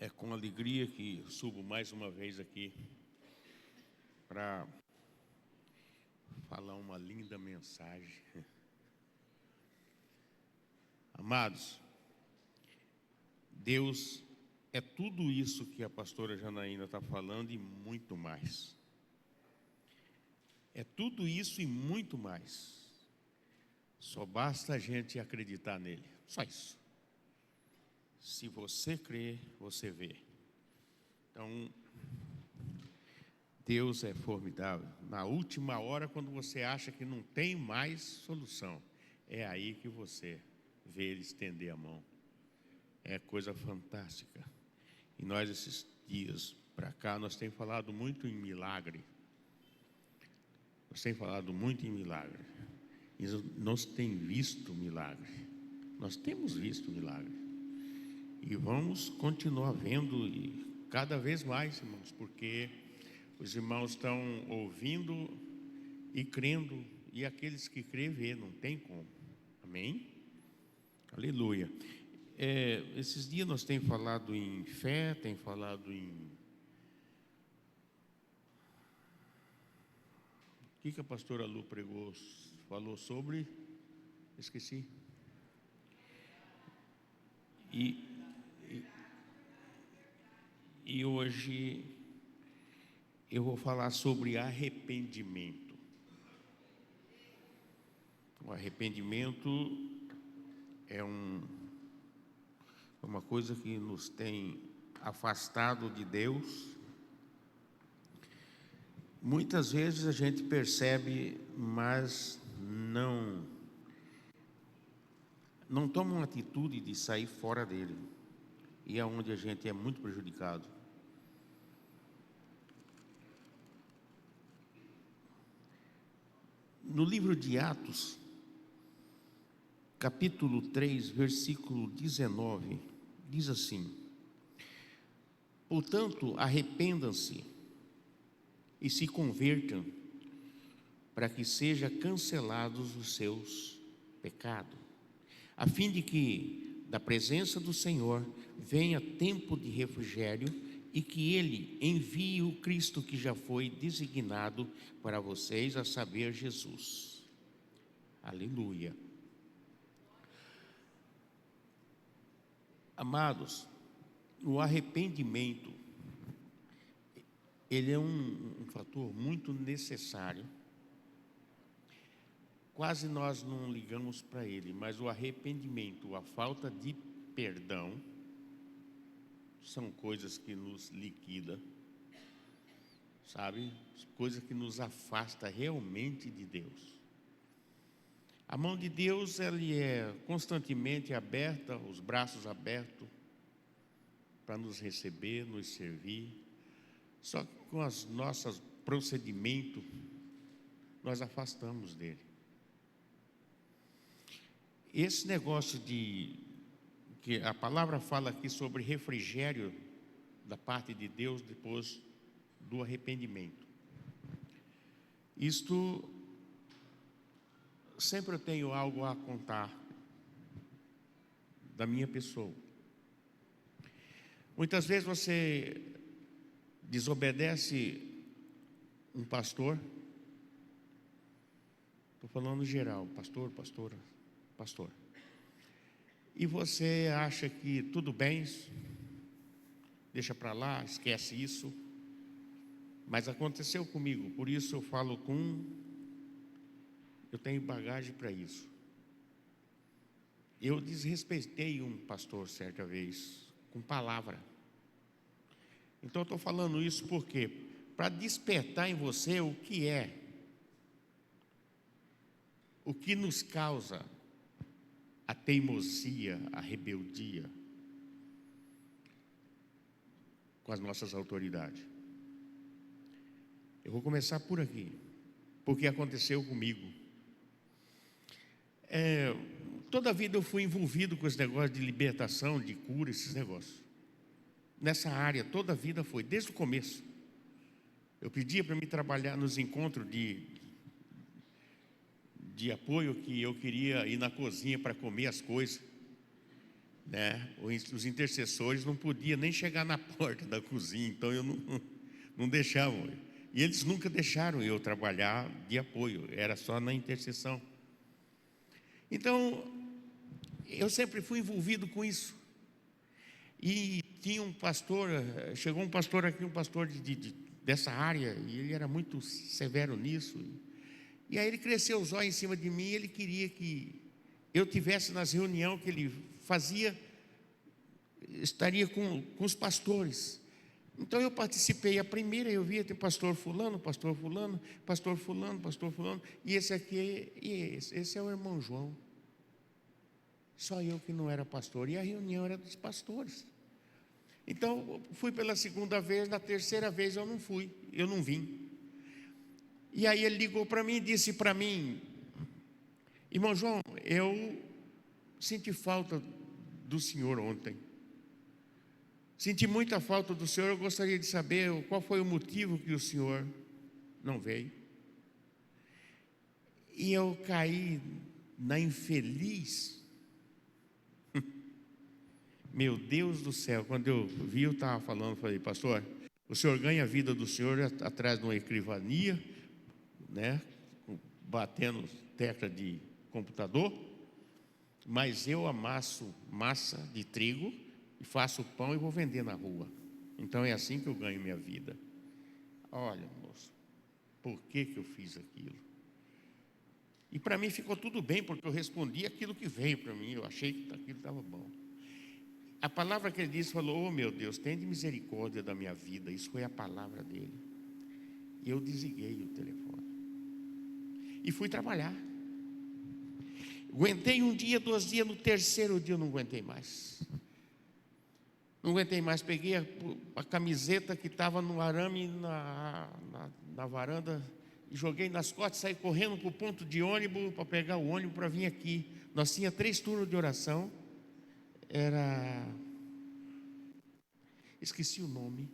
É com alegria que subo mais uma vez aqui para falar uma linda mensagem. Amados, Deus é tudo isso que a pastora Janaína está falando e muito mais. É tudo isso e muito mais. Só basta a gente acreditar nele. Só isso. Se você crer, você vê. Então, Deus é formidável. Na última hora, quando você acha que não tem mais solução, é aí que você vê Ele estender a mão. É coisa fantástica. E nós, esses dias para cá, nós temos falado muito em milagre. Nós temos falado muito em milagre. E nós temos visto milagre. Nós temos visto milagre. E vamos continuar vendo e cada vez mais, irmãos, porque os irmãos estão ouvindo e crendo, e aqueles que crêem vê, não tem como. Amém? Aleluia. Esses dias nós temos falado em fé, tem falado em... O que a pastora Lu pregou, falou sobre? Esqueci. E hoje eu vou falar sobre arrependimento. O arrependimento é uma coisa que nos tem afastado de Deus. Muitas vezes a gente percebe, mas não toma uma atitude de sair fora dele. E é onde a gente é muito prejudicado. No livro de Atos, capítulo 3, versículo 19, diz assim: portanto, arrependam-se e se convertam, para que sejam cancelados os seus pecados, a fim de que da presença do Senhor venha tempo de refrigério e que Ele envie o Cristo que já foi designado para vocês, a saber, Jesus. Aleluia. Amados, o arrependimento, ele é um fator muito necessário. Quase nós não ligamos para ele, mas o arrependimento, a falta de perdão, são coisas que nos liquidam, sabe? Coisas que nos afasta realmente de Deus. A mão de Deus, ela é constantemente aberta, os braços abertos, para nos receber, nos servir. Só que com os nossos procedimentos, nós afastamos dele. Esse negócio que a palavra fala aqui sobre refrigério da parte de Deus depois do arrependimento. Isto, sempre eu tenho algo a contar da minha pessoa. Muitas vezes você desobedece um pastor, estou falando geral, pastor, pastora, pastor. E você acha que tudo bem, deixa para lá, esquece isso. Mas aconteceu comigo, por isso eu falo eu tenho bagagem para isso. Eu desrespeitei um pastor certa vez, com palavra. Então eu estou falando isso porque para despertar em você o que nos causa a teimosia, a rebeldia com as nossas autoridades. Eu vou começar por aqui, porque aconteceu comigo. Toda a vida eu fui envolvido com esse negócio de libertação, de cura, esses negócios. Nessa área, toda a vida foi, desde o começo. Eu pedia para me trabalhar nos encontros de apoio, que eu queria ir na cozinha para comer as coisas. né? Os intercessores não podiam nem chegar na porta da cozinha, então eu não deixava. E eles nunca deixaram eu trabalhar de apoio, era só na intercessão. Então, eu sempre fui envolvido com isso. E tinha um pastor, chegou um pastor aqui, um pastor dessa área, e ele era muito severo nisso. E aí ele cresceu os olhos em cima de mim, e ele queria que eu tivesse nas reuniões que ele fazia, estaria com os pastores. Então eu participei. A primeira eu via, tem pastor fulano, pastor fulano, pastor fulano, pastor fulano, e esse aqui, esse é o irmão João. Só eu que não era pastor, e a reunião era dos pastores. Então fui pela segunda vez, na terceira vez eu não fui, eu não vim. E aí ele ligou para mim e disse para mim: irmão João, eu senti falta do senhor ontem. Senti muita falta do senhor, eu gostaria de saber qual foi o motivo que o senhor não veio. E eu caí na infeliz. Meu Deus do céu, quando eu vi, eu estava falando, falei: pastor, o senhor ganha a vida do senhor atrás de uma escrivania, né, batendo tecla de computador, mas eu amasso massa de trigo e faço pão e vou vender na rua. Então é assim que eu ganho minha vida. Olha, moço, por que eu fiz aquilo? E para mim ficou tudo bem, porque eu respondi aquilo que veio para mim. Eu achei que aquilo estava bom. A palavra que ele disse, falou: oh meu Deus, tem misericórdia da minha vida. Isso foi a palavra dele. E eu desliguei o telefone e fui trabalhar. Aguentei um dia, 2 dias, no terceiro dia eu não aguentei mais. Não aguentei mais, peguei a camiseta que estava no arame na varanda e joguei nas costas, saí correndo para o ponto de ônibus, para pegar o ônibus para vir aqui. Nós tínhamos 3 turnos de oração, esqueci o nome,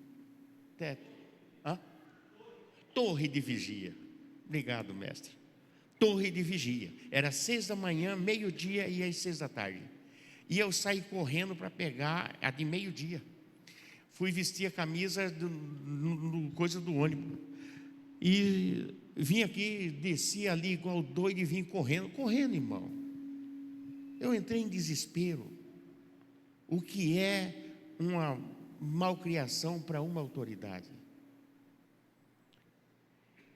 Torre de Vigia. Obrigado, mestre. Torre de Vigia, era 6 da manhã, meio-dia e às 6 da tarde. E eu saí correndo para pegar a de meio-dia. Fui vestir a camisa coisa do ônibus. E vim aqui, desci ali igual doido e vim correndo, irmão. Eu entrei em desespero. O que é uma malcriação para uma autoridade?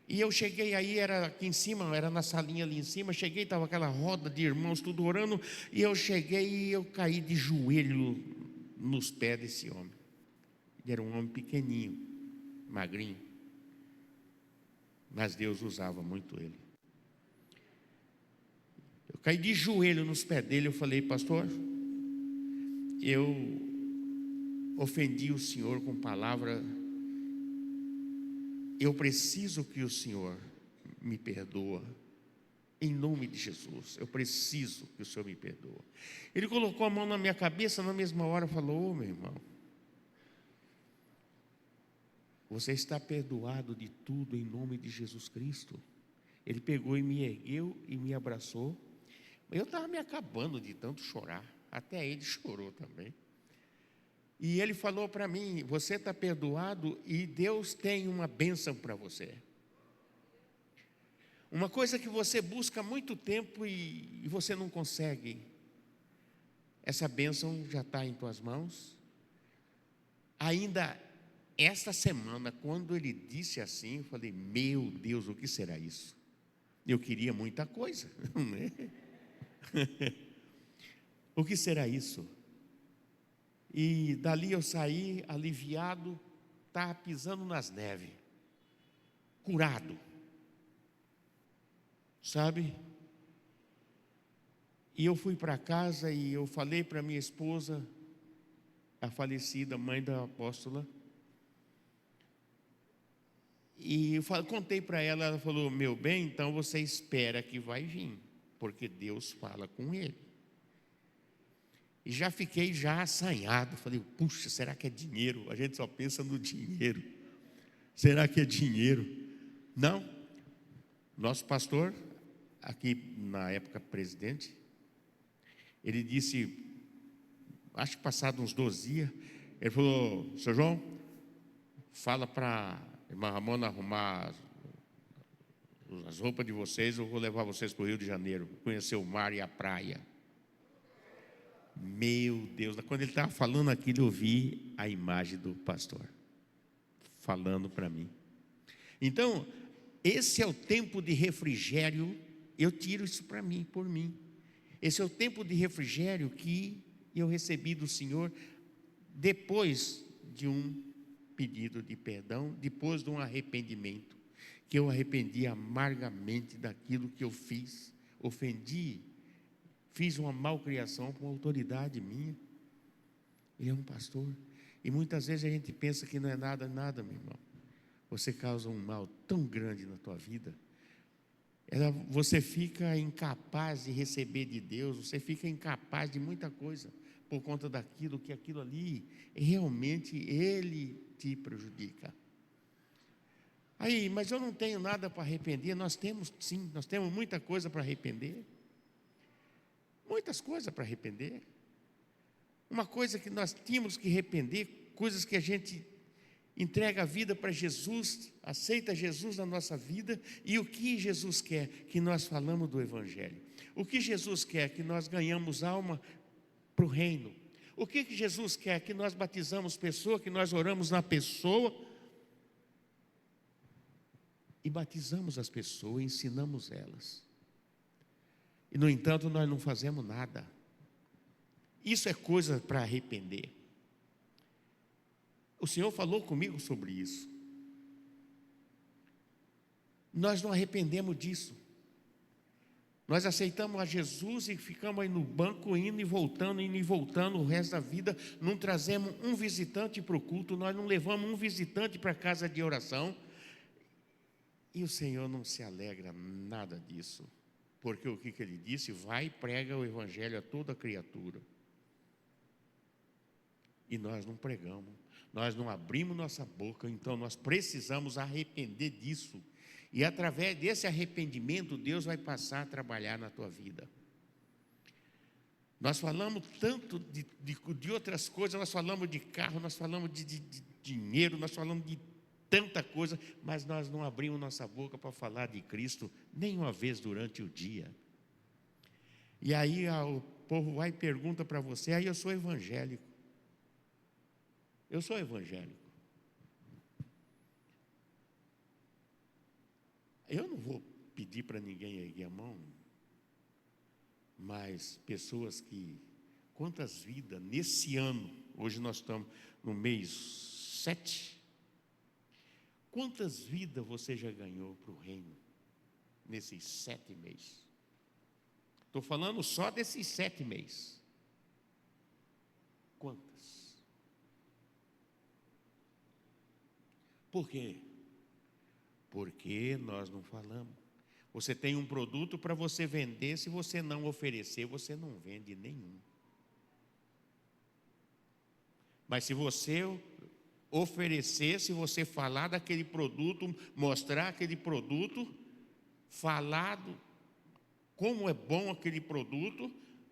E eu cheguei aí, era aqui em cima, era na salinha ali em cima. Cheguei, estava aquela roda de irmãos tudo orando. E eu cheguei e eu caí de joelho nos pés desse homem. Ele era um homem pequeninho, magrinho, mas Deus usava muito ele. Eu caí de joelho nos pés dele. Eu falei: pastor, eu ofendi o senhor com palavra. Eu preciso que o senhor me perdoa, em nome de Jesus. Eu preciso que o senhor me perdoe. Ele colocou a mão na minha cabeça, na mesma hora falou: oh, meu irmão, você está perdoado de tudo em nome de Jesus Cristo. Ele pegou e me ergueu e me abraçou. Eu estava me acabando de tanto chorar, até ele chorou também. E ele falou para mim: você está perdoado e Deus tem uma bênção para você. Uma coisa que você busca há muito tempo e você não consegue. Essa bênção já está em tuas mãos. Ainda esta semana, quando ele disse assim, eu falei: meu Deus, o que será isso? Eu queria muita coisa, né? O que será isso? E dali eu saí aliviado, estava pisando nas neves, curado, sabe? E eu fui para casa e eu falei para minha esposa, a falecida mãe da apóstola, e eu contei para ela. Ela falou: meu bem, então você espera que vai vir, porque Deus fala com ele. E já fiquei assanhado. Falei: puxa, será que é dinheiro? A gente só pensa no dinheiro. Será que é dinheiro? Não. Nosso pastor, aqui na época presidente, ele disse: acho que passado uns 12 dias, ele falou: seu João, fala para a irmã Ramona arrumar as roupas de vocês, eu vou levar vocês para o Rio de Janeiro, conhecer o mar e a praia. Meu Deus, quando ele estava falando aquilo, eu vi a imagem do pastor falando para mim. Então, esse é o tempo de refrigério, eu tiro isso para mim, por mim. Esse é o tempo de refrigério que eu recebi do Senhor depois de um pedido de perdão, depois de um arrependimento, que eu arrependi amargamente daquilo que eu fiz, ofendi, fiz uma malcriação com uma autoridade minha. Ele é um pastor, e muitas vezes a gente pensa que não é nada, meu irmão. Você causa um mal tão grande na tua vida, você fica incapaz de receber de Deus, você fica incapaz de muita coisa, por conta daquilo que aquilo ali, realmente Ele te prejudica. Aí, mas eu não tenho nada para arrepender. Nós temos sim, nós temos muita coisa para arrepender. Muitas coisas para arrepender. Uma coisa que nós tínhamos que arrepender, coisas que a gente entrega a vida para Jesus, aceita Jesus na nossa vida. E o que Jesus quer? Que nós falamos do Evangelho. O que Jesus quer? Que nós ganhamos alma para o reino. O que Jesus quer? Que nós batizamos pessoa, que nós oramos na pessoa e batizamos as pessoas, ensinamos elas. E no entanto nós não fazemos nada. Isso é coisa para arrepender. O Senhor falou comigo sobre isso. Nós não arrependemos disso. Nós aceitamos a Jesus e ficamos aí no banco, indo e voltando o resto da vida. Não trazemos um visitante para o culto, nós não levamos um visitante para a casa de oração. E o Senhor não se alegra nada disso. Porque o que Ele disse? Vai e prega o Evangelho a toda criatura. E nós não pregamos, nós não abrimos nossa boca, então nós precisamos arrepender disso. E através desse arrependimento, Deus vai passar a trabalhar na tua vida. Nós falamos tanto de outras coisas, nós falamos de carro, nós falamos de dinheiro, nós falamos de tanta coisa, mas nós não abrimos nossa boca para falar de Cristo nenhuma vez durante o dia. E aí o povo vai e pergunta para você: aí eu sou evangélico. Eu sou evangélico. Eu não vou pedir para ninguém erguer a mão, mas pessoas que, quantas vidas nesse ano, hoje nós estamos no mês 7, quantas vidas você já ganhou para o reino nesses 7 meses? Estou falando só desses 7 meses. Quantas? Por quê? Porque nós não falamos. Você tem um produto para você vender, se você não oferecer, você não vende nenhum. Mas se você oferecer, se você falar daquele produto, mostrar aquele produto, falado como é bom aquele produto,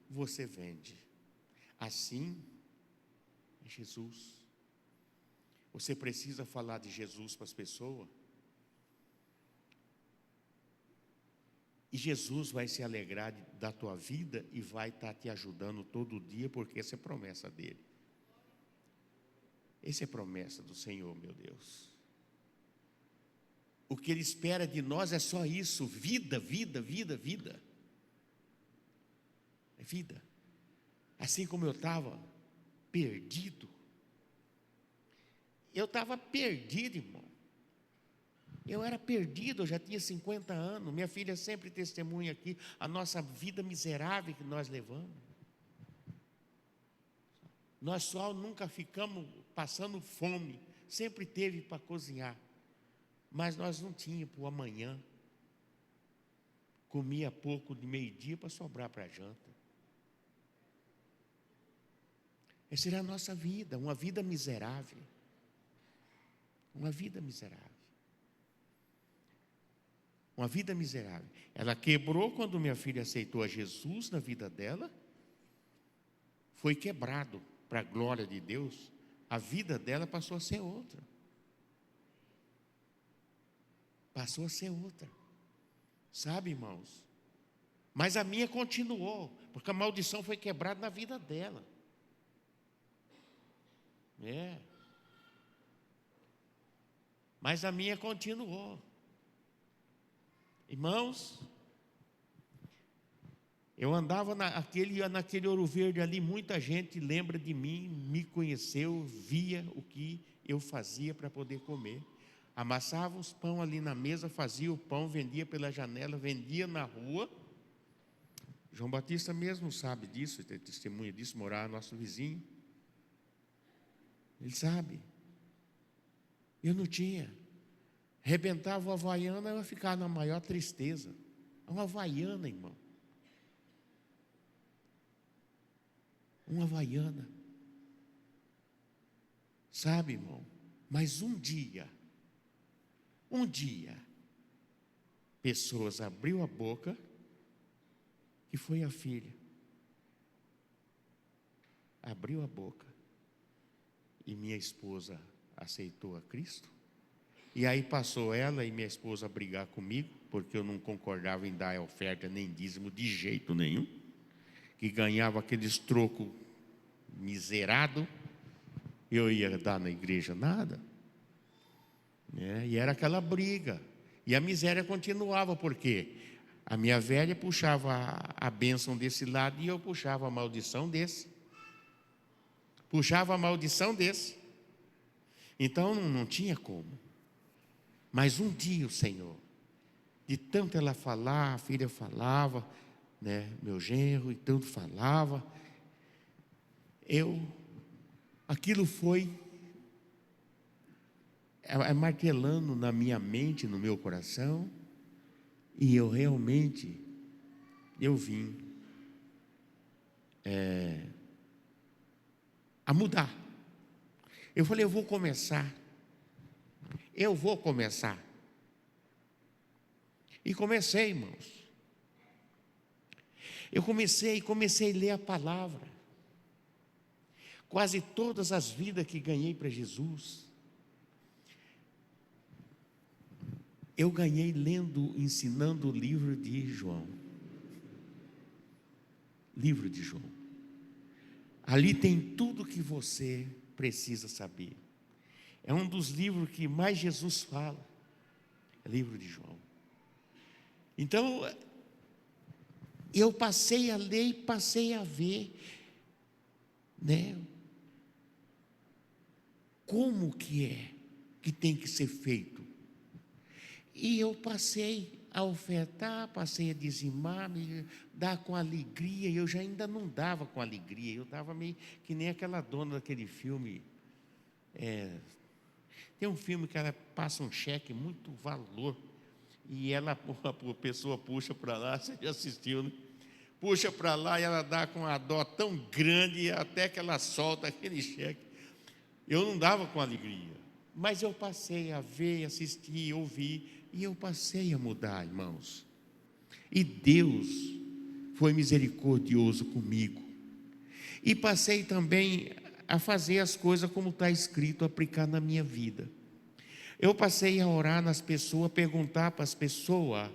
você vende. Assim é Jesus. Você precisa falar de Jesus para as pessoas. E Jesus vai se alegrar da tua vida e vai estar te ajudando todo dia, porque essa é promessa dele. Essa é promessa do Senhor, meu Deus. O que Ele espera de nós é só isso: vida, vida, vida, vida. É vida. Assim como eu estava perdido. Eu estava perdido, irmão. Eu era perdido, eu já tinha 50 anos. Minha filha sempre testemunha aqui a nossa vida miserável que nós levamos. Nós só nunca ficamos passando fome, sempre teve para cozinhar, mas nós não tínhamos para o amanhã. Comia pouco de meio-dia para sobrar para a janta. Essa era a nossa vida, uma vida miserável. Uma vida miserável. Uma vida miserável. Ela quebrou quando minha filha aceitou a Jesus na vida dela. Foi quebrado. para a glória de Deus, a vida dela passou a ser outra. Passou a ser outra. Sabe, irmãos? Mas a minha continuou, porque a maldição foi quebrada na vida dela. Mas a minha continuou. Irmãos, eu andava naquele Ouro Verde ali, muita gente lembra de mim, me conheceu, via o que eu fazia para poder comer. Amassava os pão ali na mesa, fazia o pão, vendia pela janela, vendia na rua. João Batista mesmo sabe disso, tem testemunha disso, morava nosso vizinho. Ele sabe. Eu não tinha. Arrebentava o Havaiana, eu ia ficar na maior tristeza. Uma Havaiana, irmão. Uma Havaiana. Sabe, irmão? Mas um dia, pessoas abriu a boca, que foi a filha. Abriu a boca. E minha esposa aceitou a Cristo. E aí passou ela e minha esposa a brigar comigo, porque eu não concordava em dar oferta nem dízimo de jeito nenhum. Que ganhava aqueles trocos miserado, eu ia dar na igreja nada. E era aquela briga. E a miséria continuava, porque a minha velha puxava a bênção desse lado e eu puxava a maldição desse. Puxava a maldição desse. Então não tinha como. Mas um dia o Senhor, de tanto ela falar, a filha falava, meu genro, e tanto falava, aquilo foi martelando na minha mente, no meu coração, e eu realmente, vim a mudar. Eu falei, eu vou começar. E comecei, irmãos. Eu comecei a ler a palavra. Quase todas as vidas que ganhei para Jesus, eu ganhei ensinando o livro de João. Livro de João. Ali tem tudo que você precisa saber. É um dos livros que mais Jesus fala. É o livro de João. Então, eu passei a ler e passei a ver, como que tem que ser feito. E eu passei a ofertar, passei a dizimar, me dar com alegria. Eu já ainda não dava com alegria, eu dava meio que nem aquela dona daquele filme. Tem um filme que ela passa um cheque, muito valor, e a pessoa puxa para lá, você já assistiu, né? Puxa para lá e ela dá com uma dó tão grande, até que ela solta aquele cheque. Eu não dava com alegria, mas eu passei a ver, assistir, ouvir, e eu passei a mudar, irmãos. E Deus foi misericordioso comigo. E passei também a fazer as coisas como está escrito, aplicar na minha vida. Eu passei a orar nas pessoas, perguntar para as pessoas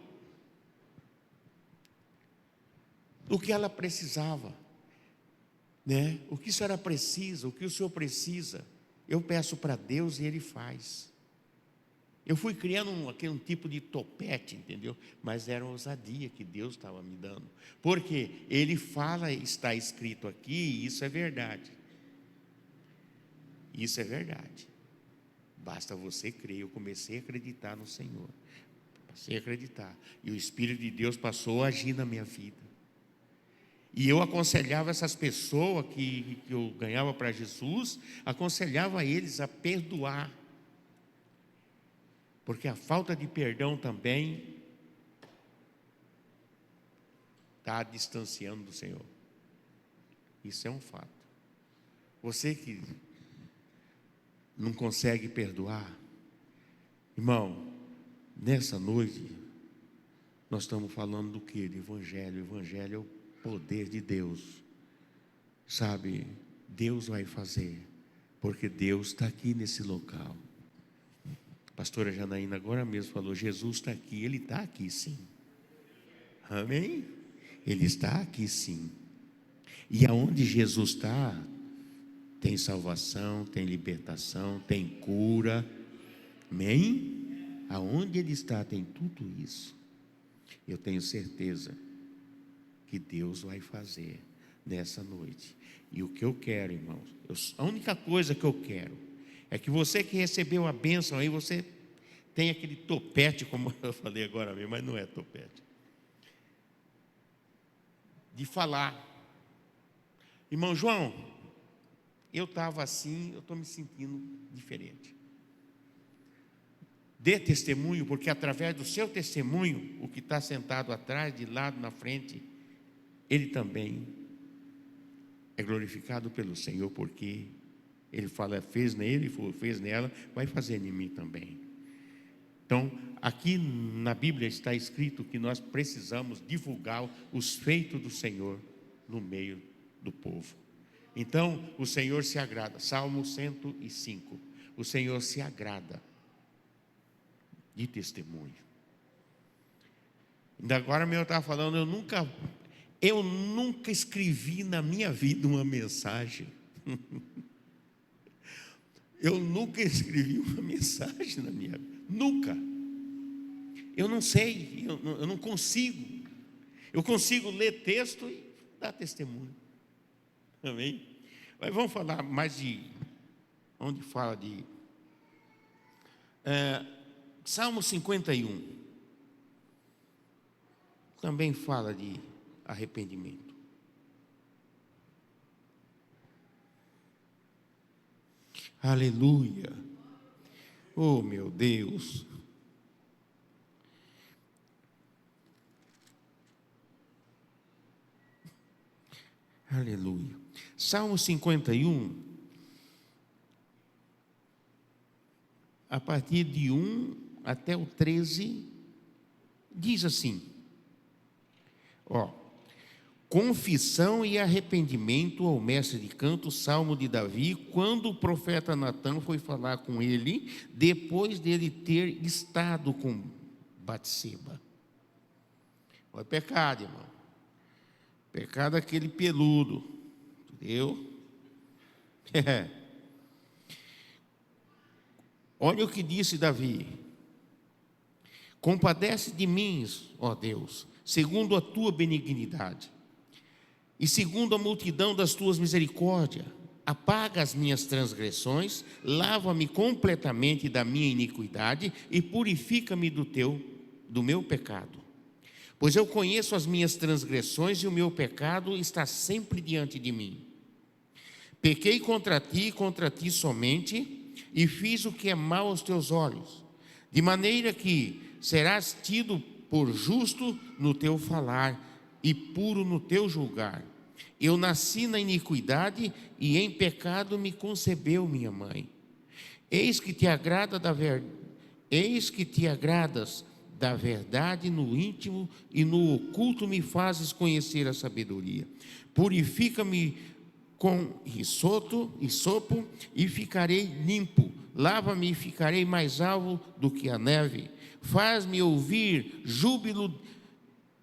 o que ela precisava, o que a senhora precisa, o que o senhor precisa. Eu peço para Deus e Ele faz. Eu fui criando um tipo de topete, entendeu? Mas era uma ousadia que Deus estava me dando. Porque Ele fala, está escrito aqui, e isso é verdade. Isso é verdade. Basta você crer. Eu comecei a acreditar no Senhor. Passei a acreditar. E o Espírito de Deus passou a agir na minha vida. E eu aconselhava essas pessoas que eu ganhava para Jesus, aconselhava eles a perdoar. Porque a falta de perdão também está distanciando do Senhor. Isso é um fato. Você que não consegue perdoar, irmão, nessa noite nós estamos falando do que? De Evangelho. O Evangelho é o poder de Deus, sabe? Deus vai fazer, porque Deus está aqui nesse local. A pastora Janaína agora mesmo falou: Jesus está aqui. Ele está aqui sim. Amém? Ele está aqui sim. E aonde Jesus está, tem salvação, tem libertação, tem cura. Amém? Aonde Ele está, tem tudo isso. Eu tenho certeza que Deus vai fazer nessa noite. E o que eu quero, irmãos, a única coisa que eu quero é que você que recebeu a bênção aí, você tem aquele topete, como eu falei agora mesmo, mas não é topete, de falar: irmão João, eu estava assim, eu estou me sentindo diferente. Dê testemunho, porque através do seu testemunho, o que está sentado atrás, de lado, na frente, ele também é glorificado pelo Senhor, porque ele fala: fez nele, fez nela, vai fazer em mim também. Então, aqui na Bíblia está escrito que nós precisamos divulgar os feitos do Senhor no meio do povo. Então, o Senhor se agrada. Salmo 105. O Senhor se agrada de testemunho. Ainda agora mesmo eu estava falando, eu nunca escrevi na minha vida uma mensagem. Eu nunca escrevi uma mensagem na minha vida. Nunca. Eu não sei, eu não consigo. Eu consigo ler texto e dar testemunho. Amém? Mas vamos falar mais de, onde fala de Salmo 51. Também fala de arrependimento. Aleluia. Oh, meu Deus. Aleluia. Salmo 51, a partir de 1 até o 13, diz assim: confissão e arrependimento ao mestre de canto, salmo de Davi, quando o profeta Natã foi falar com ele, depois dele ter estado com Batseba. É pecado, irmão. Pecado aquele peludo, entendeu? Olha o que disse Davi: compadece de mim, ó Deus, segundo a tua benignidade, e segundo a multidão das tuas misericórdias, apaga as minhas transgressões, lava-me completamente da minha iniquidade e purifica-me do meu pecado. Pois eu conheço as minhas transgressões e o meu pecado está sempre diante de mim. Pequei contra ti somente, e fiz o que é mal aos teus olhos, de maneira que serás tido por justo no teu falar e puro no teu julgar. Eu nasci na iniquidade e em pecado me concebeu minha mãe. Eis que te agradas da verdade no íntimo, e no oculto me fazes conhecer a sabedoria. Purifica-me com hisopo e ficarei limpo. Lava-me e ficarei mais alvo do que a neve. Faz-me ouvir júbilo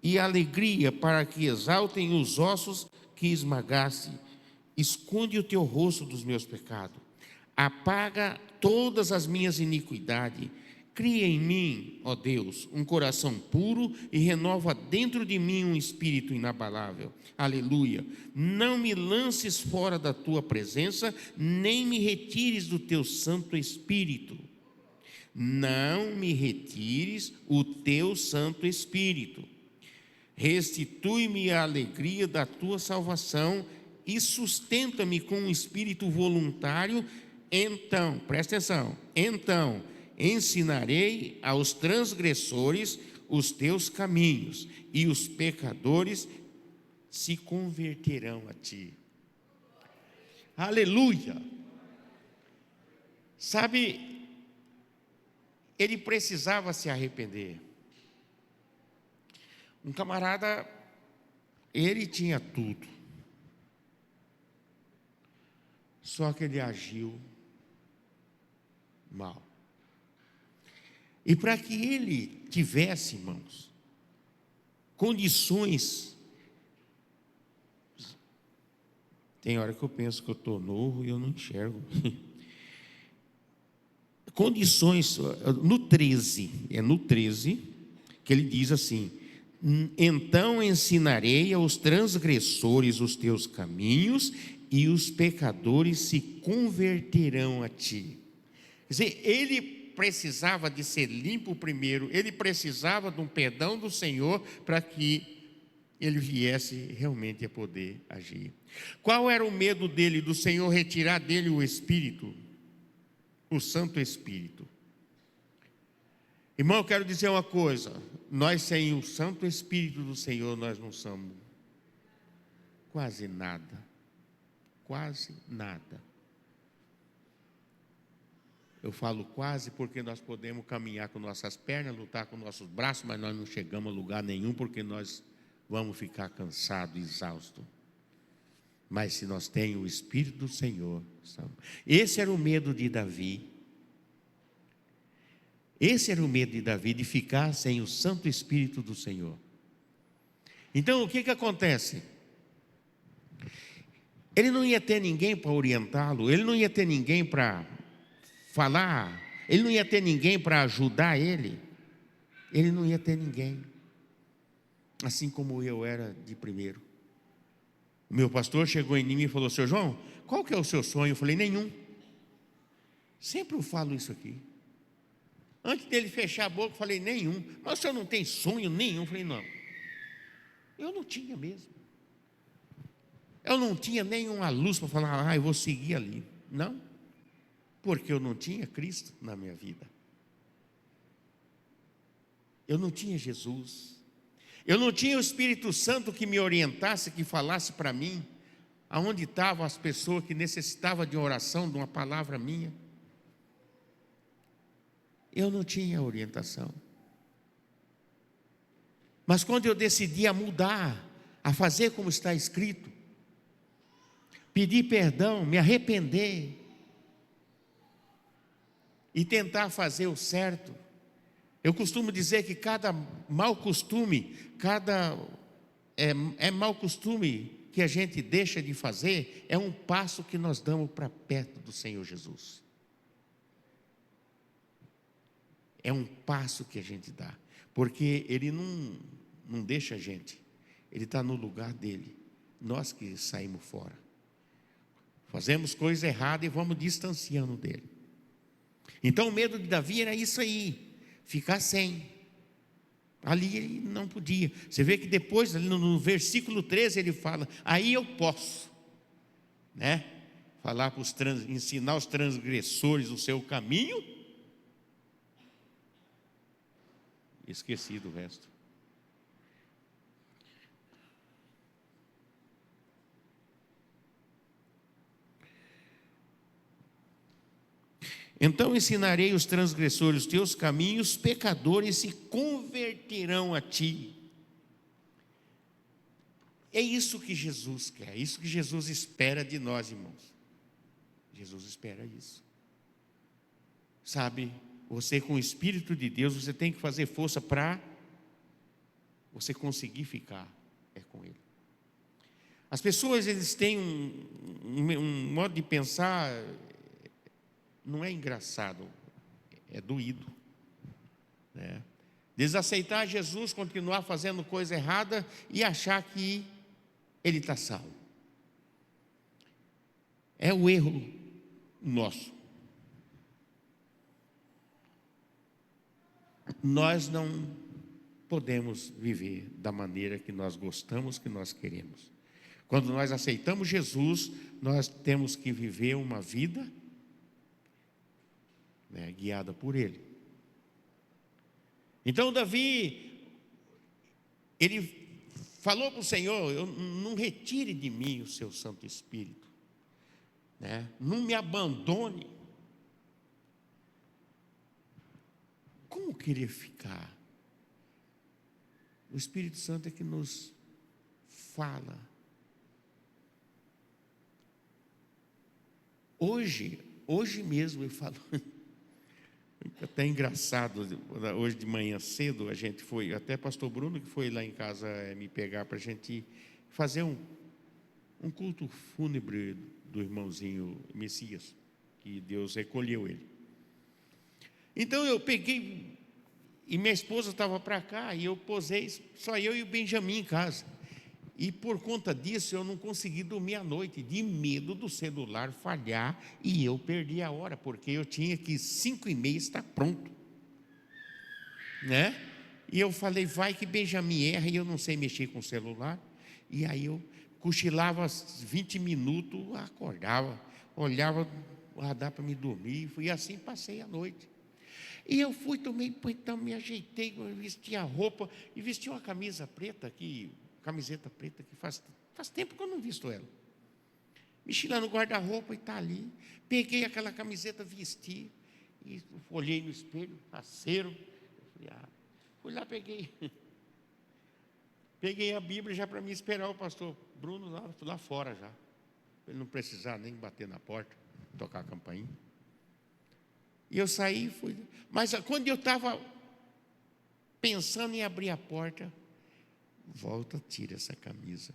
e alegria, para que exaltem os ossos que esmagaste. Esconde o teu rosto dos meus pecados. Apaga todas as minhas iniquidades. Cria em mim, ó Deus, um coração puro e renova dentro de mim um espírito inabalável. Aleluia. Não me lances fora da tua presença, nem me retires do teu Santo Espírito. Não me retires o teu Santo Espírito. Restitui-me a alegria da tua salvação e sustenta-me com um espírito voluntário. Então, presta atenção, então ensinarei aos transgressores os teus caminhos, e os pecadores se converterão a ti. Aleluia! Sabe, ele precisava se arrepender. Um camarada, ele tinha tudo. Só que ele agiu mal. E para que ele tivesse, irmãos, condições. Tem hora que eu penso que eu estou novo e eu não enxergo. Condições, no 13, no 13, que ele diz assim: então ensinarei aos transgressores os teus caminhos, e os pecadores se converterão a ti. Quer dizer, ele precisava de ser limpo primeiro, ele precisava de um perdão do Senhor para que ele viesse realmente a poder agir. Qual era o medo dele, do Senhor retirar dele o Espírito, o Santo Espírito? Irmão, eu quero dizer uma coisa: nós sem o Santo Espírito do Senhor, nós não somos quase nada, quase nada. Eu falo quase porque nós podemos caminhar com nossas pernas, lutar com nossos braços, mas nós não chegamos a lugar nenhum, porque nós vamos ficar cansados, exaustos. Mas se nós temos o Espírito do Senhor, esse era o medo de Davi. Esse era o medo de Davi, de ficar sem o Santo Espírito do Senhor. Então o que acontece? Ele não ia ter ninguém para orientá-lo, ele não ia ter ninguém para falar, ele não ia ter ninguém para ajudar ele não ia ter ninguém, assim como eu era de primeiro. O meu pastor chegou em mim e falou: seu João, qual que é o seu sonho? Eu falei: nenhum. Sempre eu falo isso aqui. Antes dele fechar a boca, eu falei: nenhum. Mas o senhor não tem sonho nenhum? Eu falei: não. Eu não tinha mesmo. Eu não tinha nenhuma luz para falar: eu vou seguir ali. Não. Porque eu não tinha Cristo na minha vida. Eu não tinha Jesus. Eu não tinha o Espírito Santo que me orientasse, que falasse para mim aonde estavam as pessoas que necessitavam de oração, de uma palavra minha. Eu não tinha orientação. Mas quando eu decidi a mudar, a fazer como está escrito, pedir perdão, me arrepender e tentar fazer o certo. Eu costumo dizer que cada mau costume, mau costume que a gente deixa de fazer, é um passo que nós damos para perto do Senhor Jesus. É um passo que a gente dá, porque Ele não deixa a gente, Ele está no lugar dele, nós que saímos fora. Fazemos coisa errada e vamos distanciando dele. Então o medo de Davi era isso aí, ficar sem. Ali ele não podia. Você vê que depois, no versículo 13, ele fala: aí eu posso, né? Falar ensinar os transgressores o seu caminho. Esqueci do resto. Então ensinarei os transgressores os teus caminhos, pecadores se converterão a ti. É isso que Jesus quer, é isso que Jesus espera de nós, irmãos. Jesus espera isso. Sabe, você com o Espírito de Deus, você tem que fazer força para você conseguir ficar com Ele. As pessoas, eles têm um modo de pensar, não é engraçado, é doído, né? Desaceitar Jesus, continuar fazendo coisa errada e achar que ele está salvo. É o erro nosso. Nós não podemos viver da maneira que nós gostamos, que nós queremos. Quando nós aceitamos Jesus, nós temos que viver uma vida, né, guiada por Ele. Então Davi, ele falou para o Senhor: não retire de mim o seu Santo Espírito, né? Não me abandone. Como querer ficar? O Espírito Santo é que nos fala. Hoje mesmo eu falo, até engraçado, hoje de manhã cedo a gente foi, até pastor Bruno que foi lá em casa me pegar para a gente fazer um culto fúnebre do irmãozinho Messias, que Deus recolheu ele. Então eu peguei, e minha esposa estava para cá, e eu posei, só eu e o Benjamin em casa. E por conta disso eu não consegui dormir à noite, de medo do celular falhar e eu perdi a hora, porque eu tinha que 5h30 estar pronto, né? E eu falei, vai que Benjamin erra e eu não sei mexer com o celular. E aí eu cochilava 20 minutos, acordava, olhava, dá para me dormir, e assim passei a noite. E eu fui, tomei, então me ajeitei, vesti a roupa e vesti uma camisa preta aqui, camiseta preta, que faz tempo que eu não visto ela. Mexi lá no guarda-roupa e está ali. Peguei aquela camiseta, vesti, e olhei no espelho, parceiro. Fui lá, peguei a Bíblia já para me esperar o pastor Bruno lá fora já. Para ele não precisar nem bater na porta, tocar a campainha. E eu saí, fui. Mas quando eu estava pensando em abrir a porta, volta, tira essa camisa,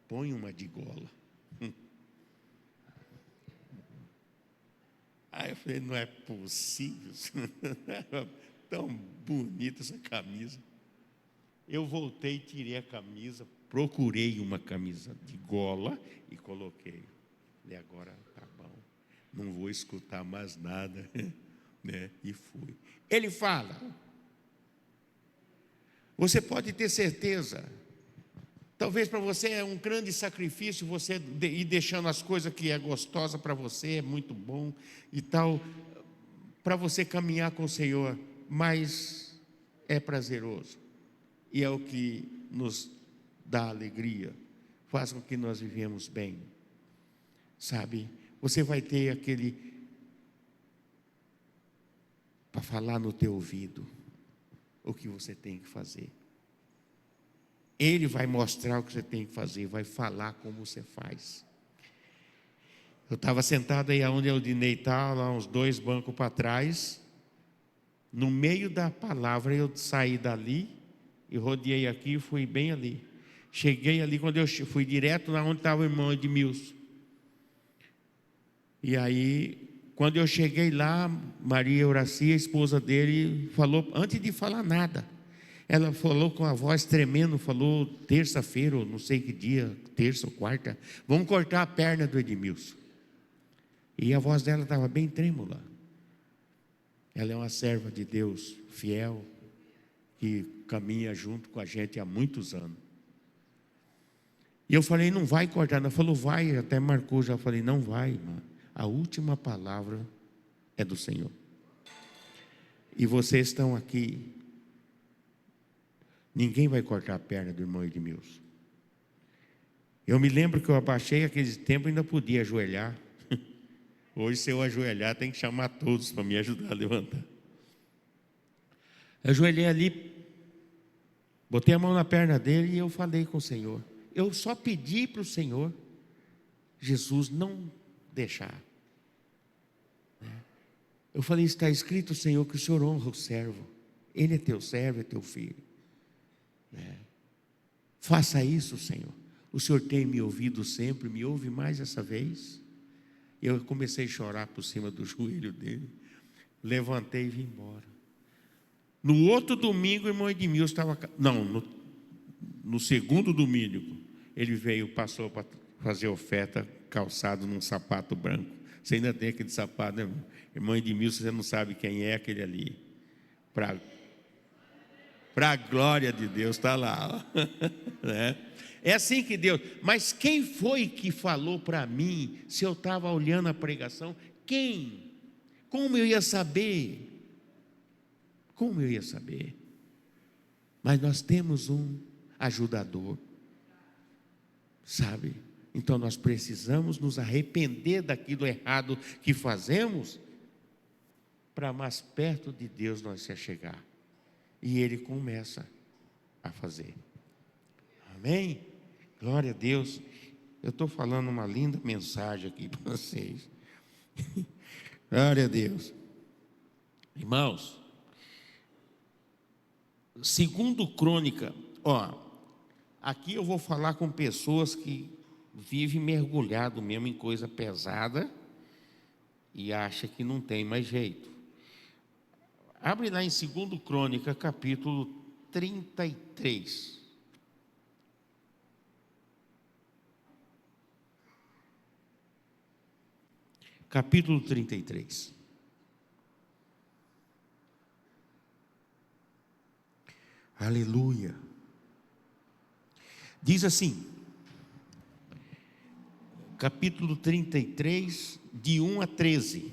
põe uma de gola. Aí eu falei, não é possível, tão bonita essa camisa. Eu voltei, tirei a camisa, procurei uma camisa de gola e coloquei. Falei, agora tá bom, não vou escutar mais nada, né? E fui. Ele fala, você pode ter certeza, talvez para você é um grande sacrifício você ir deixando as coisas que é gostosa para você, é muito bom e tal, para você caminhar com o Senhor, mas é prazeroso e é o que nos dá alegria, faz com que nós vivemos bem, sabe? Você vai ter aquele para falar no teu ouvido o que você tem que fazer. Ele vai mostrar o que você tem que fazer, vai falar como você faz. Eu estava sentado aí onde o Dinei está, lá uns 2 bancos para trás. No meio da palavra eu saí dali e rodeei aqui e fui bem ali. Cheguei ali, quando eu fui direto lá onde estava o irmão Edmilson. E aí, quando eu cheguei lá, Maria Horacia, a esposa dele, falou, antes de falar nada, ela falou com a voz tremendo, falou, terça-feira, ou não sei que dia, terça ou quarta, vamos cortar a perna do Edmilson. E a voz dela estava bem trêmula. Ela é uma serva de Deus, fiel, que caminha junto com a gente há muitos anos. E eu falei, não vai cortar. Ela falou, vai, até marcou, já falei, não vai, irmã. A última palavra é do Senhor. E vocês estão aqui, ninguém vai cortar a perna do irmão Edmilson. Eu me lembro que eu abaixei aquele tempo e ainda podia ajoelhar. Hoje, se eu ajoelhar, tem que chamar todos para me ajudar a levantar. Eu ajoelhei ali, botei a mão na perna dele e eu falei com o Senhor. Eu só pedi para o Senhor, Jesus, não deixar. Eu falei, está escrito, Senhor, que o Senhor honra o servo. Ele é teu servo, é teu filho. Faça isso, Senhor. O Senhor tem me ouvido sempre, me ouve mais essa vez. Eu comecei a chorar por cima do joelho dele. Levantei e vim embora. No outro domingo, o irmão Edmilson estava... Não, no segundo domingo, ele veio, passou para fazer oferta, calçado num sapato branco. Você ainda tem aquele sapato, né, irmão? Irmão Edmilson, você não sabe quem é aquele ali. Para a glória de Deus, está lá. Né? É assim que Deus... Mas quem foi que falou para mim, se eu estava olhando a pregação? Quem? Como eu ia saber? Como eu ia saber? Mas nós temos um ajudador, sabe? Então nós precisamos nos arrepender daquilo errado que fazemos, para mais perto de Deus nós se achegar. E Ele começa a fazer. Amém? Glória a Deus. Eu estou falando uma linda mensagem aqui para vocês. Glória a Deus. Irmãos, segundo Crônica, aqui eu vou falar com pessoas que vivem mergulhado mesmo em coisa pesada e acha que não tem mais jeito. Abre lá em 2 Crônica, capítulo 33. Capítulo 33. Aleluia. Diz assim, capítulo 33, de 1 a 13.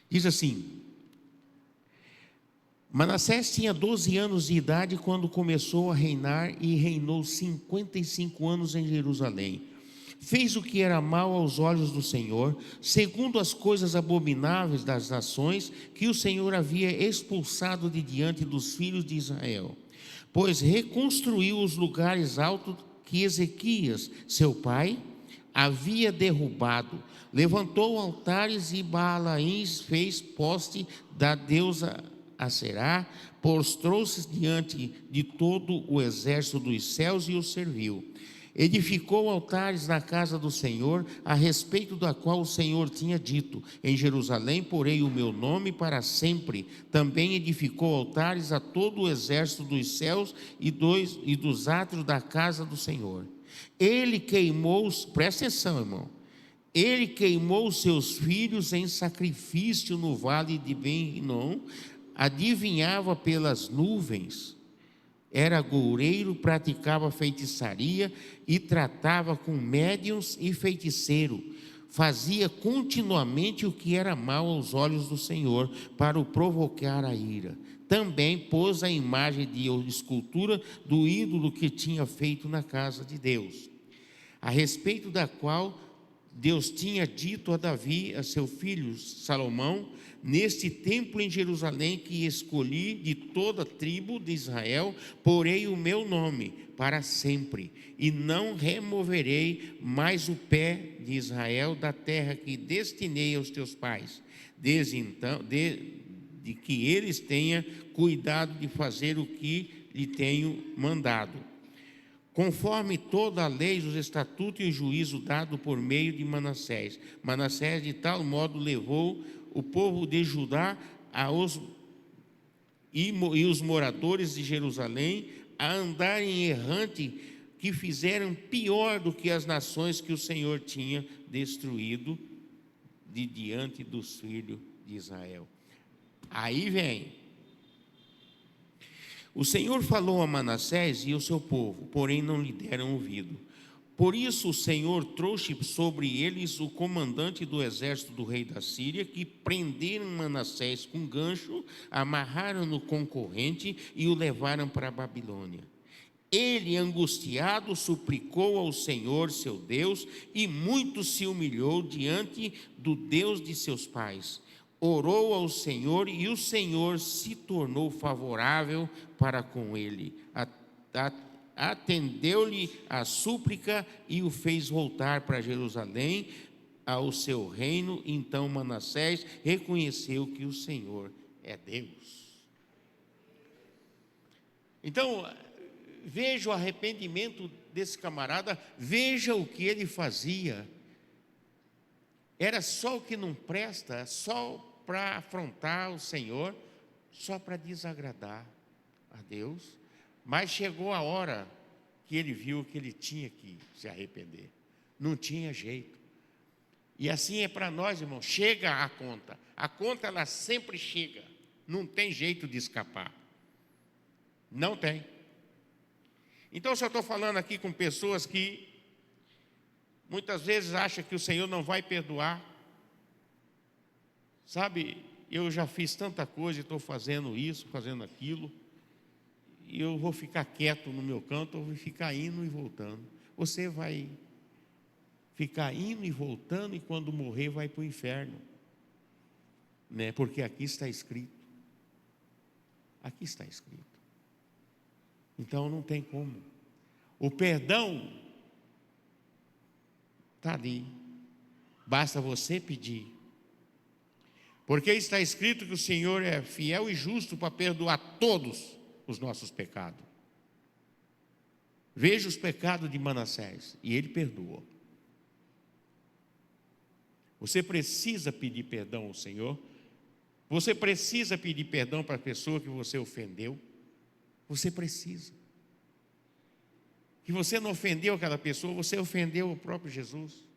Diz assim: Manassés tinha 12 anos de idade quando começou a reinar e reinou 55 anos em Jerusalém. Fez o que era mal aos olhos do Senhor, segundo as coisas abomináveis das nações que o Senhor havia expulsado de diante dos filhos de Israel. Pois reconstruiu os lugares altos que Ezequias, seu pai, havia derrubado. Levantou altares e Baalaíns, fez poste da deusa Aserá, prostrou-se diante de todo o exército dos céus e o serviu. Edificou altares na casa do Senhor, a respeito da qual o Senhor tinha dito: em Jerusalém porei o meu nome para sempre. Também edificou altares a todo o exército dos céus e dos átrios da casa do Senhor. Ele queimou, presta atenção, irmão, ele queimou os seus filhos em sacrifício no vale de Ben-Hinom, adivinhava pelas nuvens, era agoureiro, praticava feitiçaria e tratava com médiuns e feiticeiro. Fazia continuamente o que era mal aos olhos do Senhor, para o provocar a ira. Também pôs a imagem de escultura do ídolo que tinha feito na casa de Deus, a respeito da qual Deus tinha dito a Davi, a seu filho Salomão: neste templo em Jerusalém que escolhi de toda a tribo de Israel, porei o meu nome para sempre, e não removerei mais o pé de Israel da terra que destinei aos teus pais, desde então, de que eles tenham cuidado de fazer o que lhe tenho mandado, conforme toda a lei, os estatutos e o juízo dado por meio de Manassés. Manassés de tal modo levou o povo de Judá e os moradores de Jerusalém a andarem errante, que fizeram pior do que as nações que o Senhor tinha destruído de diante dos filhos de Israel. Aí vem: o Senhor falou a Manassés e ao seu povo, porém não lhe deram ouvido. Por isso o Senhor trouxe sobre eles o comandante do exército do rei da Síria, que prenderam Manassés com gancho, amarraram-no com corrente e o levaram para a Babilônia. Ele, angustiado, suplicou ao Senhor seu Deus e muito se humilhou diante do Deus de seus pais. Orou ao Senhor e o Senhor se tornou favorável para com ele. Atendeu-lhe a súplica e o fez voltar para Jerusalém, ao seu reino. Então Manassés reconheceu que o Senhor é Deus. Então, veja o arrependimento desse camarada, veja o que ele fazia. Era só o que não presta, só para afrontar o Senhor, só para desagradar a Deus. Mas chegou a hora que ele viu que ele tinha que se arrepender, não tinha jeito. E assim é para nós, irmãos, chega a conta ela sempre chega, não tem jeito de escapar, não tem. Então, se eu estou falando aqui com pessoas que muitas vezes acham que o Senhor não vai perdoar, sabe, eu já fiz tanta coisa e estou fazendo isso, fazendo aquilo, e eu vou ficar quieto no meu canto, ou vou ficar indo e voltando. Você vai ficar indo e voltando, e quando morrer vai para o inferno, né? Porque aqui está escrito. Aqui está escrito. Então não tem como. O perdão está ali. Basta você pedir. Porque está escrito que o Senhor é fiel e justo para perdoar todos os nossos pecados. Veja os pecados de Manassés, e ele perdoou. Você precisa pedir perdão ao Senhor. Você precisa pedir perdão para a pessoa que você ofendeu. Você precisa. Que você não ofendeu aquela pessoa, você ofendeu o próprio Jesus.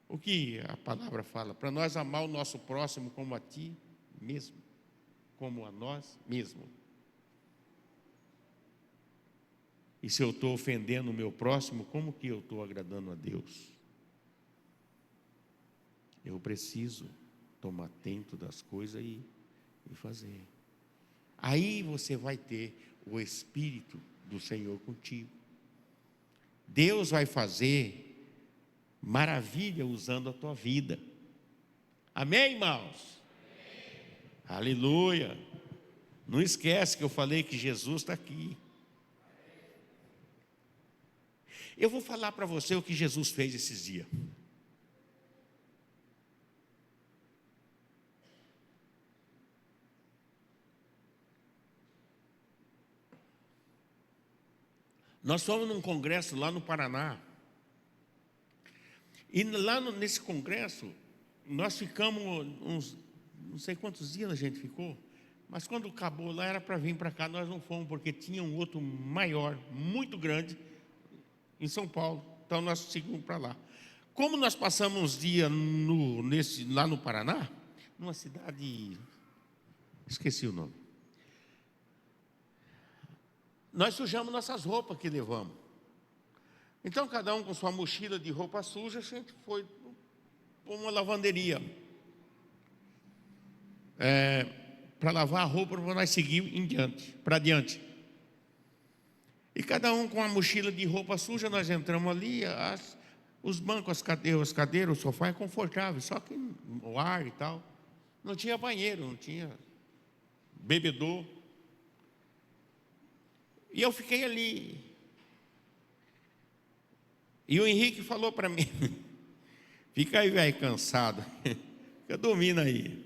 O que a palavra fala? Para nós amar o nosso próximo como a ti mesmo, como a nós mesmos. E se eu estou ofendendo o meu próximo, como que eu estou agradando a Deus? Eu preciso tomar atento das coisas e fazer. Aí você vai ter o Espírito do Senhor contigo. Deus vai fazer maravilha usando a tua vida. Amém, irmãos? Amém. Aleluia. Não esquece que eu falei que Jesus está aqui. Eu vou falar para você o que Jesus fez esses dias. Nós fomos num congresso lá no Paraná. E lá nesse congresso, nós ficamos uns, não sei quantos dias a gente ficou, mas quando acabou lá era para vir para cá, nós não fomos, porque tinha um outro maior, muito grande, em São Paulo. Então nós seguimos para lá. Como nós passamos uns dias lá no Paraná, numa cidade, esqueci o nome. Nós sujamos nossas roupas que levamos. Então, cada um com sua mochila de roupa suja, a gente foi para uma lavanderia. Para lavar a roupa, para nós seguir para diante. E cada um com a mochila de roupa suja, nós entramos ali. Os bancos, as cadeiras, o sofá é confortável, só que o ar e tal. Não tinha banheiro, não tinha bebedor. E eu fiquei ali. E o Henrique falou para mim: fica aí, velho, cansado. Fica dormindo aí.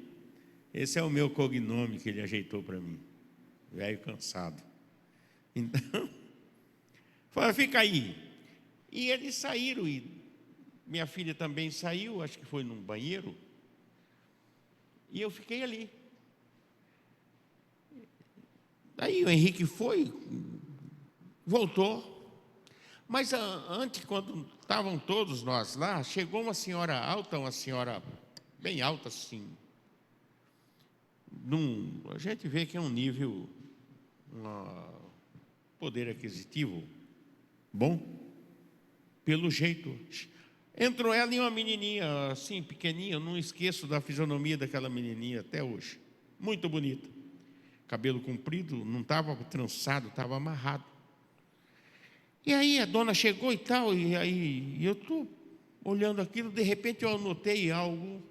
Esse é o meu cognome que ele ajeitou para mim. Velho cansado. Então, falou: fica aí. E eles saíram. E minha filha também saiu, acho que foi num banheiro. E eu fiquei ali. Daí o Henrique foi, voltou. Mas antes, quando estavam todos nós lá, chegou uma senhora alta, uma senhora bem alta assim. A gente vê que é um nível, poder aquisitivo bom, pelo jeito. Entrou ela e uma menininha assim, pequenininha, eu não esqueço da fisionomia daquela menininha até hoje. Muito bonita. Cabelo comprido, não estava trançado, estava amarrado. E aí a dona chegou e tal, e aí eu estou olhando aquilo, de repente eu anotei algo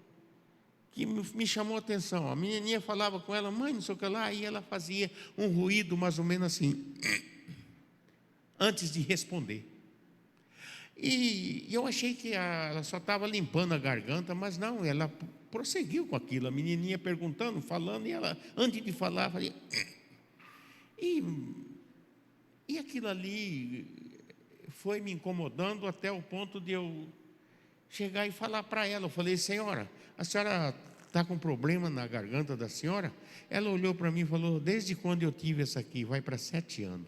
que me chamou a atenção. A menininha falava com ela: mãe, não sei o que lá, e ela fazia um ruído mais ou menos assim, antes de responder. E eu achei que ela só estava limpando a garganta, mas não, ela prosseguiu com aquilo. A menininha perguntando, falando, e ela, antes de falar, fazia... E aquilo ali foi me incomodando até o ponto de eu chegar e falar para ela. Eu falei: senhora, a senhora está com problema na garganta da senhora? Ela olhou para mim e falou: desde quando eu tive essa aqui? Vai para 7 anos.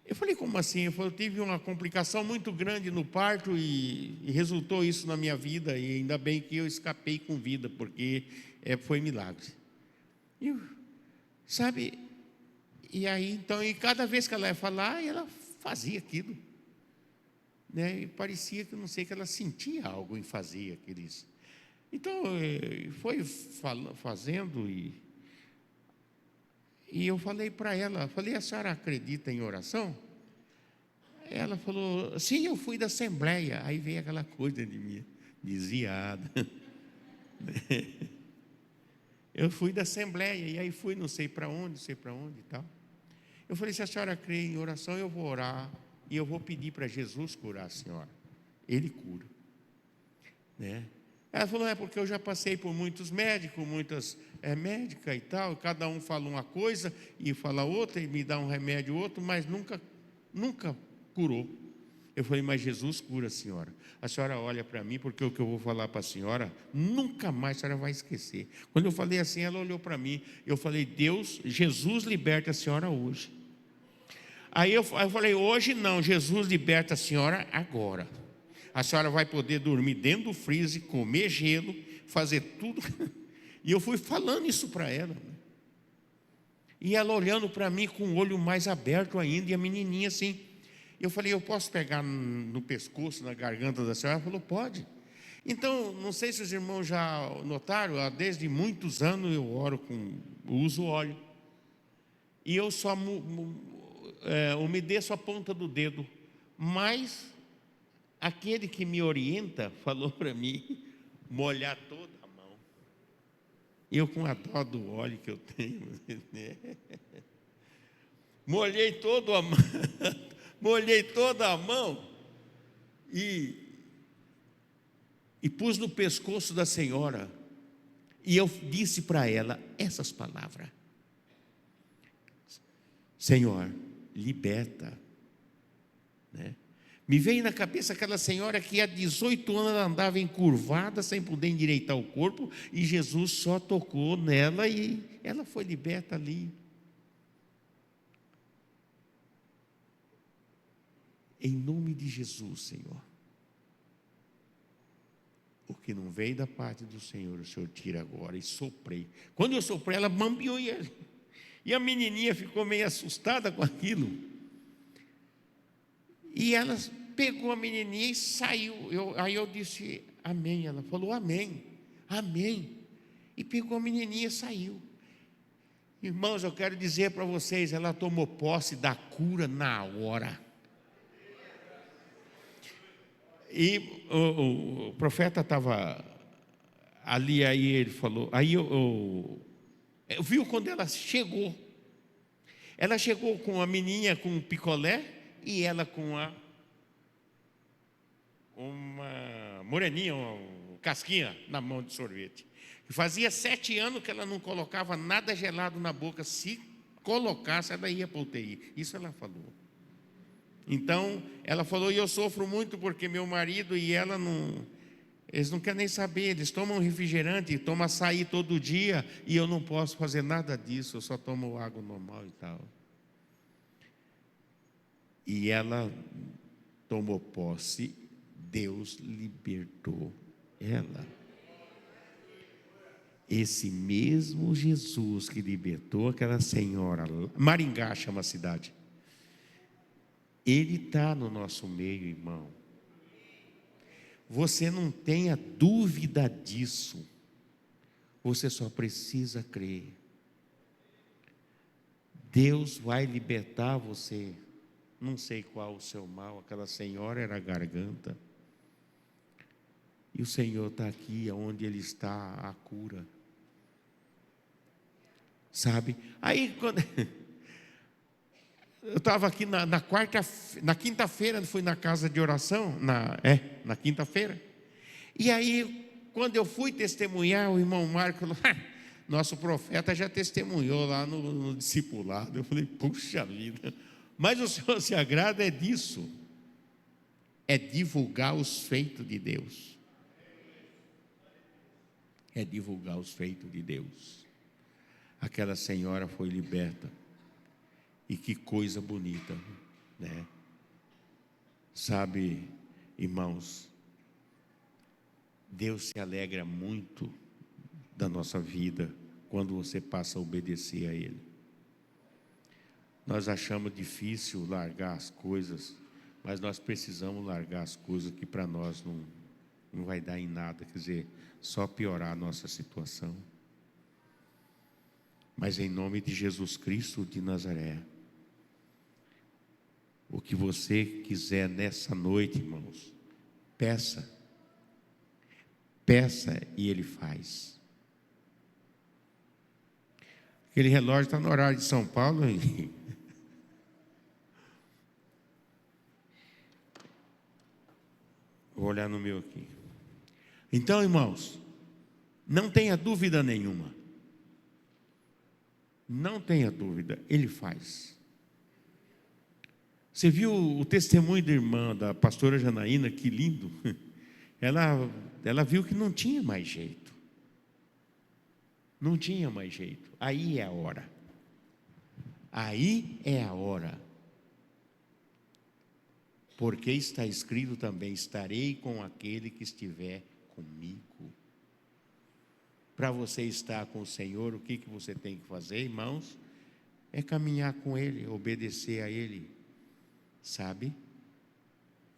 Eu falei: como assim? Eu tive uma complicação muito grande no parto e resultou isso na minha vida, e ainda bem que eu escapei com vida, porque foi milagre. Sabe? E aí, então, e cada vez que ela ia falar, ela fazia aquilo. Né? E parecia que, não sei, que ela sentia algo em fazer aqueles. Então, foi fazendo e eu falei para ela, a senhora acredita em oração? Ela falou: sim, eu fui da Assembleia. Aí veio aquela coisa de mim, desviada. Eu fui da Assembleia, e aí não sei para onde e tal. Eu falei: se a senhora crê em oração, eu vou orar e eu vou pedir para Jesus curar a senhora. Ele cura, né? Ela falou, é porque eu já passei por muitos médicos, muitas médicas e tal, cada um fala uma coisa e fala outra, e me dá um remédio outro, mas nunca curou. Eu falei, mas Jesus cura a senhora. A senhora olha para mim, porque o que eu vou falar para a senhora, nunca mais a senhora vai esquecer. Quando eu falei assim, ela olhou para mim, eu falei, Jesus liberta a senhora hoje. Aí eu falei, hoje não, Jesus liberta a senhora agora. A senhora vai poder dormir dentro do freezer, comer gelo, fazer tudo. E eu fui falando isso para ela. E ela olhando para mim com o olho mais aberto ainda, e a menininha assim. Eu falei, eu posso pegar no pescoço, na garganta da senhora? Ela falou, pode. Então, não sei se os irmãos já notaram, desde muitos anos eu uso óleo. E eu só umedeço a ponta do dedo. Mas aquele que me orienta falou para mim molhar toda a mão. Eu, com a dó do óleo que eu tenho, molhei toda a mão. Molhei toda a mão e pus no pescoço da senhora. E eu disse para ela essas palavras: Senhor, liberta, né? Me veio na cabeça aquela senhora que há 18 anos andava encurvada, sem poder endireitar o corpo, e Jesus só tocou nela e ela foi liberta ali. Em nome de Jesus, Senhor. O que não veio da parte do Senhor, o Senhor tira agora. E soprei. Quando eu soprei, ela bambiou e a menininha ficou meio assustada com aquilo. E ela pegou a menininha e saiu. Aí eu disse, amém. Ela falou, amém, amém. E pegou a menininha e saiu. Irmãos, eu quero dizer para vocês, ela tomou posse da cura na hora. E o profeta estava ali, aí ele falou, aí eu viu quando ela chegou. Ela chegou com a menina com um picolé e ela com uma moreninha, uma casquinha na mão de sorvete. Fazia 7 anos que ela não colocava nada gelado na boca. Se colocasse, ela ia para o UTI. Isso ela falou. Então, ela falou, e eu sofro muito porque meu marido e ela eles não querem nem saber, eles tomam refrigerante, tomam açaí todo dia, e eu não posso fazer nada disso, eu só tomo água normal e tal. E ela tomou posse, Deus libertou ela. Esse mesmo Jesus que libertou aquela senhora, Maringá chama a cidade, Ele está no nosso meio, irmão. Você não tenha dúvida disso. Você só precisa crer. Deus vai libertar você. Não sei qual o seu mal. Aquela senhora era a garganta. E o Senhor está aqui, onde Ele está, a cura. Sabe? Aí quando... Eu estava aqui na quinta-feira, fui na casa de oração, na quinta-feira. E aí, quando eu fui testemunhar, o irmão Marco falou, nosso profeta já testemunhou lá no discipulado. Eu falei, puxa vida, mas o Senhor se agrada disso, é divulgar os feitos de Deus. É divulgar os feitos de Deus. Aquela senhora foi liberta. E que coisa bonita, né? Sabe, irmãos, Deus se alegra muito da nossa vida quando você passa a obedecer a Ele. Nós achamos difícil largar as coisas, mas nós precisamos largar as coisas que para nós não vai dar em nada, quer dizer, só piorar a nossa situação. Mas em nome de Jesus Cristo de Nazaré, o que você quiser nessa noite, irmãos, peça. Peça e Ele faz. Aquele relógio está no horário de São Paulo. Vou olhar no meu aqui. Então, irmãos, não tenha dúvida nenhuma. Não tenha dúvida, Ele faz. Você viu o testemunho da irmã, da pastora Janaína, que lindo. Ela viu que não tinha mais jeito. Não tinha mais jeito. Aí é a hora. Aí é a hora. Porque está escrito também: estarei com aquele que estiver comigo. Para você estar com o Senhor, o que você tem que fazer, irmãos? É caminhar com Ele, obedecer a Ele, sabe?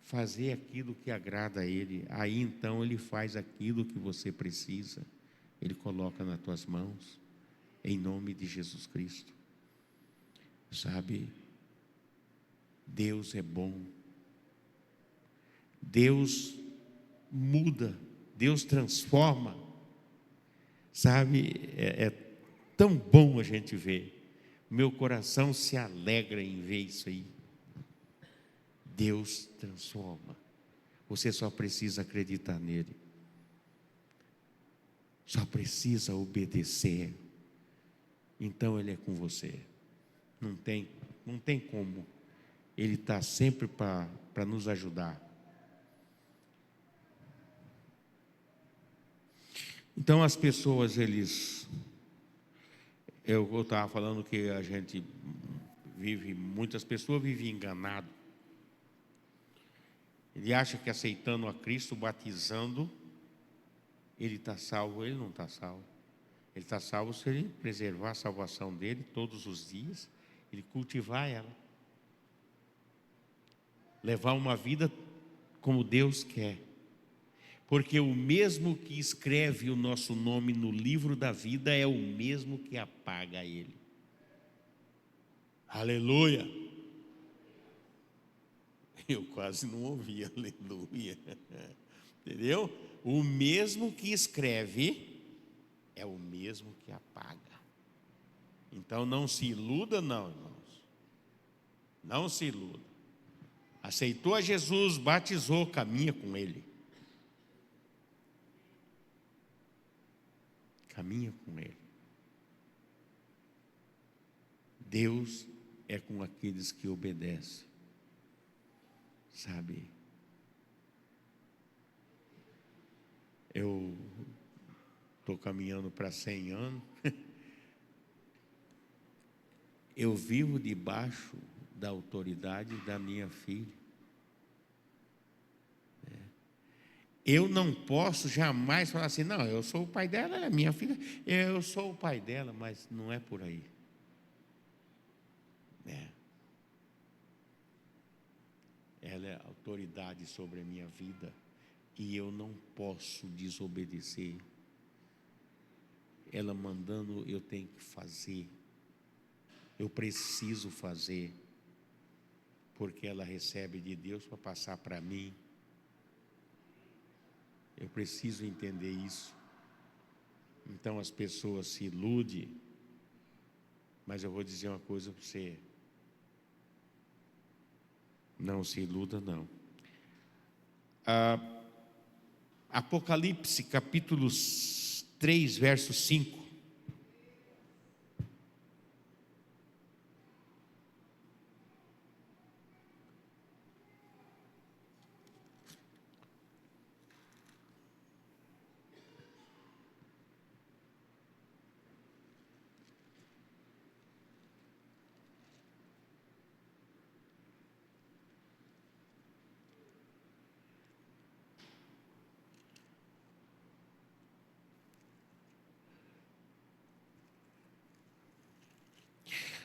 Fazer aquilo que agrada a Ele. Aí então Ele faz aquilo que você precisa. Ele coloca nas tuas mãos, em nome de Jesus Cristo. Sabe? Deus é bom. Deus muda, Deus transforma. Sabe, é tão bom a gente ver. Meu coração se alegra em ver isso aí. Deus transforma. Você só precisa acreditar nele. Só precisa obedecer. Então Ele é com você. Não tem como. Ele está sempre para nos ajudar. Então as pessoas, eu estava falando que a gente muitas pessoas vivem enganado. Ele acha que aceitando a Cristo, batizando, ele está salvo. Ele não está salvo. Ele está salvo se ele preservar a salvação dele todos os dias, ele cultivar ela, levar uma vida como Deus quer. Porque o mesmo que escreve o nosso nome no livro da vida é o mesmo que apaga ele. Aleluia! Eu quase não ouvi aleluia. Entendeu? O mesmo que escreve é o mesmo que apaga. Então não se iluda não, irmãos. Não se iluda. Aceitou a Jesus, batizou, caminha com Ele. Caminha com Ele. Deus é com aqueles que obedecem. Sabe? Eu estou caminhando para 100 anos. Eu vivo debaixo da autoridade da minha filha. Eu não posso jamais falar assim, não, eu sou o pai dela, ela é minha filha, eu sou o pai dela, mas não é por aí. Ela é autoridade sobre a minha vida e eu não posso desobedecer. Ela mandando, eu tenho que fazer. Eu preciso fazer, porque ela recebe de Deus para passar para mim. Eu preciso entender isso. Então as pessoas se iludem, mas eu vou dizer uma coisa para você: não se iluda não. Apocalipse capítulo 3, verso 5.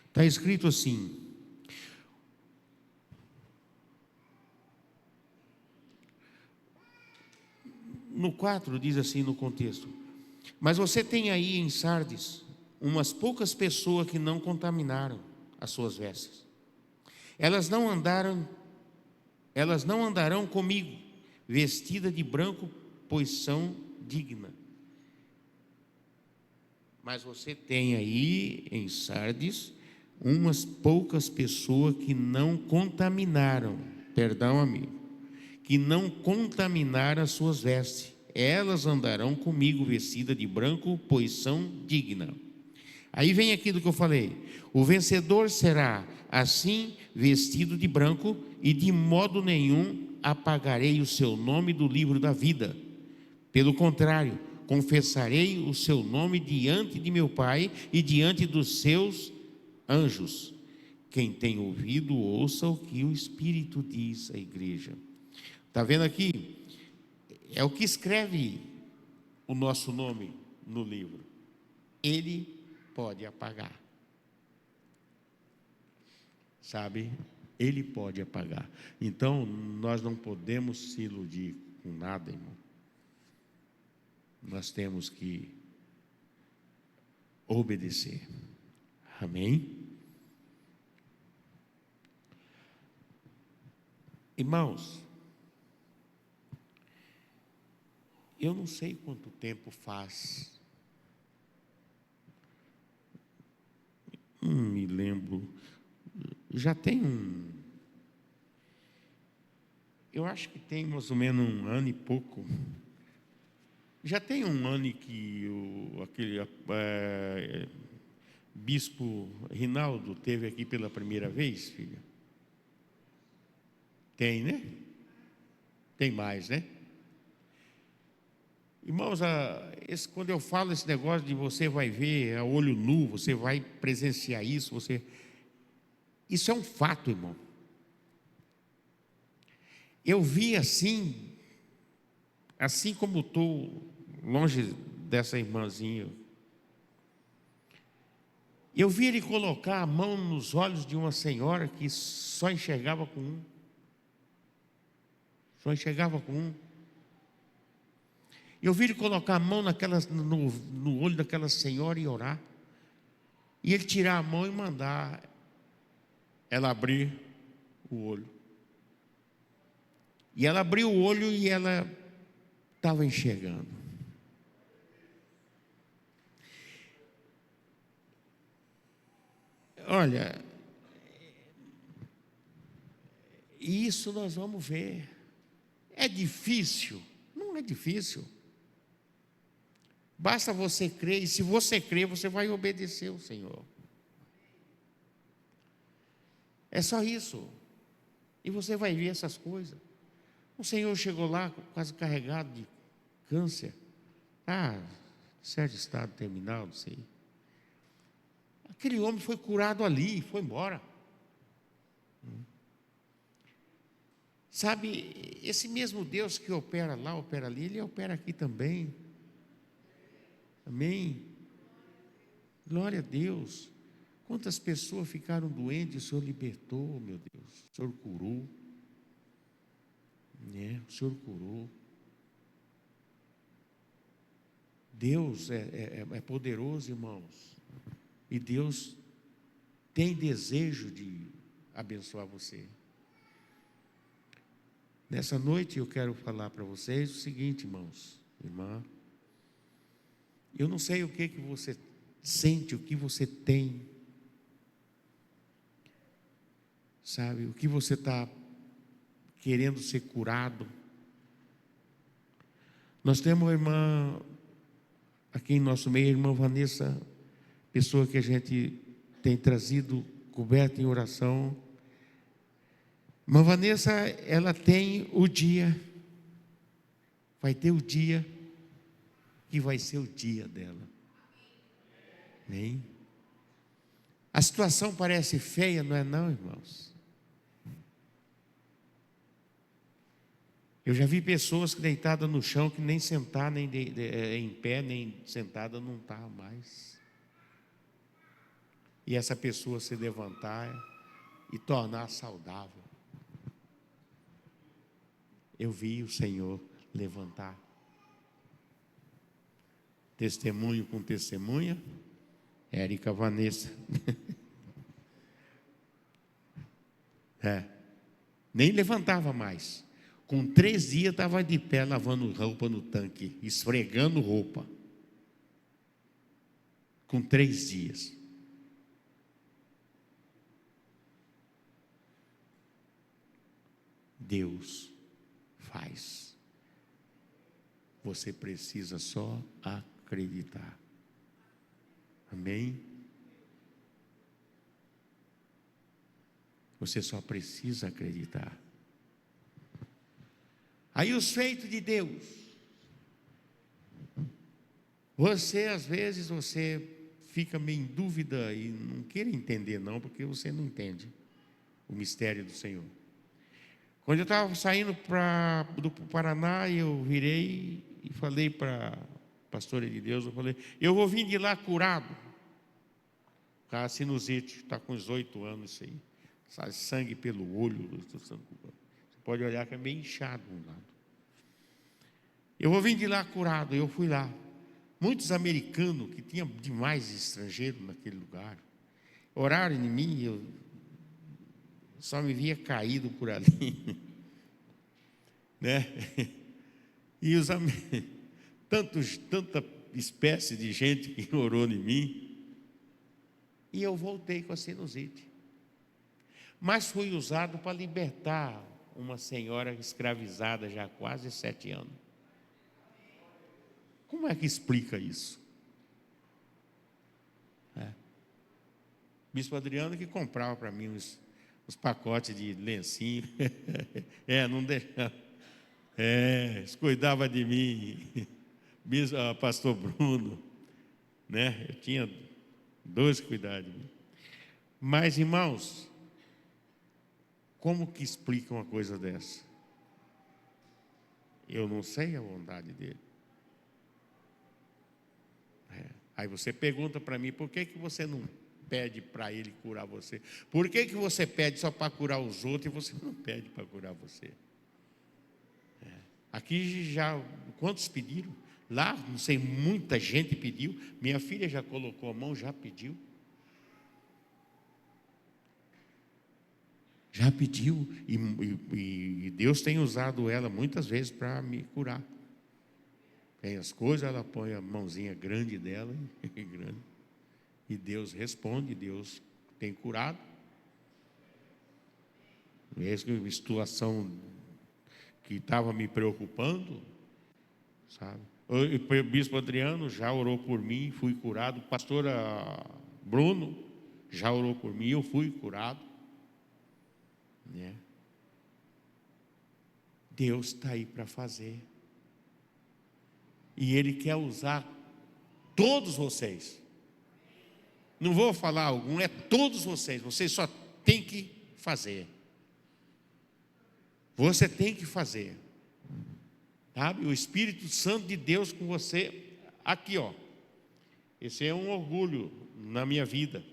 Está escrito assim: no 4 diz assim no contexto: mas você tem aí em Sardes umas poucas pessoas que não contaminaram as suas vestes. Elas não andarão comigo vestidas de branco, pois são dignas. Mas você tem aí em Sardes umas poucas pessoas que não contaminaram, perdão, amigo, que não contaminaram as suas vestes. Elas andarão comigo vestidas de branco, pois são dignas. Aí vem aquilo que eu falei: o vencedor será assim vestido de branco, e de modo nenhum apagarei o seu nome do livro da vida. Pelo contrário, confessarei o seu nome diante de meu Pai e diante dos seus anjos. Quem tem ouvido, ouça o que o Espírito diz à igreja. Está vendo aqui? É o que escreve o nosso nome no livro. Ele pode apagar. Sabe? Ele pode apagar. Então, nós não podemos se iludir com nada, irmão. Nós temos que obedecer. Amém? Irmãos, eu não sei quanto tempo faz. Não me lembro. Já tem eu acho que tem mais ou menos 1 ano e pouco. Já tem 1 ano que aquele bispo Rinaldo teve aqui pela primeira vez, filha? Tem, né? Tem mais, né? Irmãos, quando eu falo esse negócio de você vai ver a olho nu, você vai presenciar isso, isso é um fato, irmão. Eu vi assim como estou longe dessa irmãzinha, eu vi ele colocar a mão nos olhos de uma senhora que só enxergava com um. Só enxergava com um. Eu vi ele colocar a mão no olho daquela senhora e orar. E ele tirar a mão e mandar ela abrir o olho. E ela abriu o olho e ela estava enxergando. Olha, isso nós vamos ver. É difícil? Não é difícil. Basta você crer, e se você crer, você vai obedecer ao Senhor. É só isso. E você vai ver essas coisas. O Senhor chegou lá quase carregado de câncer. Certo estado terminal, não sei. Aquele homem foi curado ali e foi embora. Sabe, esse mesmo Deus que opera lá, opera ali, Ele opera aqui também. Amém? Glória a Deus. Quantas pessoas ficaram doentes, o Senhor libertou, meu Deus. O Senhor curou. O Senhor curou. Deus é poderoso, irmãos. E Deus tem desejo de abençoar você. Nessa noite eu quero falar para vocês o seguinte, irmãos, irmã. Eu não sei o que você sente, o que você tem. Sabe, o que você está querendo ser curado. Nós temos uma irmã aqui em nosso meio, a irmã Vanessa, pessoa que a gente tem trazido coberta em oração. Irmã Vanessa, ela tem o dia, vai ter o dia que vai ser o dia dela. Amém? A situação parece feia, não é não, irmãos? Eu já vi pessoas que deitadas no chão, que nem sentar, nem em pé, nem sentada não está mais. E essa pessoa se levantar e tornar saudável. Eu vi o Senhor levantar. Testemunho com testemunha, Érica Vanessa. Nem levantava mais. Com 3 dias estava de pé lavando roupa no tanque, esfregando roupa. Com 3 dias. Deus faz. Você precisa só acreditar. Amém? Você só precisa acreditar. Aí os feitos de Deus. Você, às vezes, fica meio em dúvida e não quer entender não, porque você não entende o mistério do Senhor. Quando eu estava saindo do Paraná, eu virei e falei para a pastora de Deus, eu falei, eu vou vir de lá curado. A sinusite, está com uns 8 anos isso aí. Sai sangue pelo olho. Você pode olhar que é meio inchado um lado. Eu vou vir de lá curado. Eu fui lá. Muitos americanos, que tinha demais estrangeiros naquele lugar, oraram em mim, eu só me via caído por ali. Né? E tanta espécie de gente que orou em mim. E eu voltei com a sinusite. Mas fui usado para libertar uma senhora escravizada já há quase 7 anos. Como é que explica isso? Bispo Adriano que comprava para mim os pacotes de lencinho. Não deixava. Cuidava de mim. Pastor Bruno. Né? Eu tinha 2 cuidados de mim. Mas, irmãos, como que explica uma coisa dessa? Eu não sei a bondade dele. Aí você pergunta para mim, por que você não pede para ele curar você? Por que você pede só para curar os outros e você não pede para curar você? Aqui já, quantos pediram? Lá, não sei, muita gente pediu. Minha filha já colocou a mão, já pediu. Já pediu, e Deus tem usado ela muitas vezes para me curar. Tem as coisas, ela põe a mãozinha grande dela, e Deus responde, Deus tem curado. Mesmo a situação que estava me preocupando, sabe? O bispo Adriano já orou por mim, fui curado. O pastor Bruno já orou por mim, eu fui curado. Né? Deus está aí para fazer. E Ele quer usar todos vocês. Não vou falar algum, é todos vocês. Vocês só tem que fazer. Você tem que fazer. Sabe? O Espírito Santo de Deus com você. Aqui, ó. Esse é um orgulho na minha vida.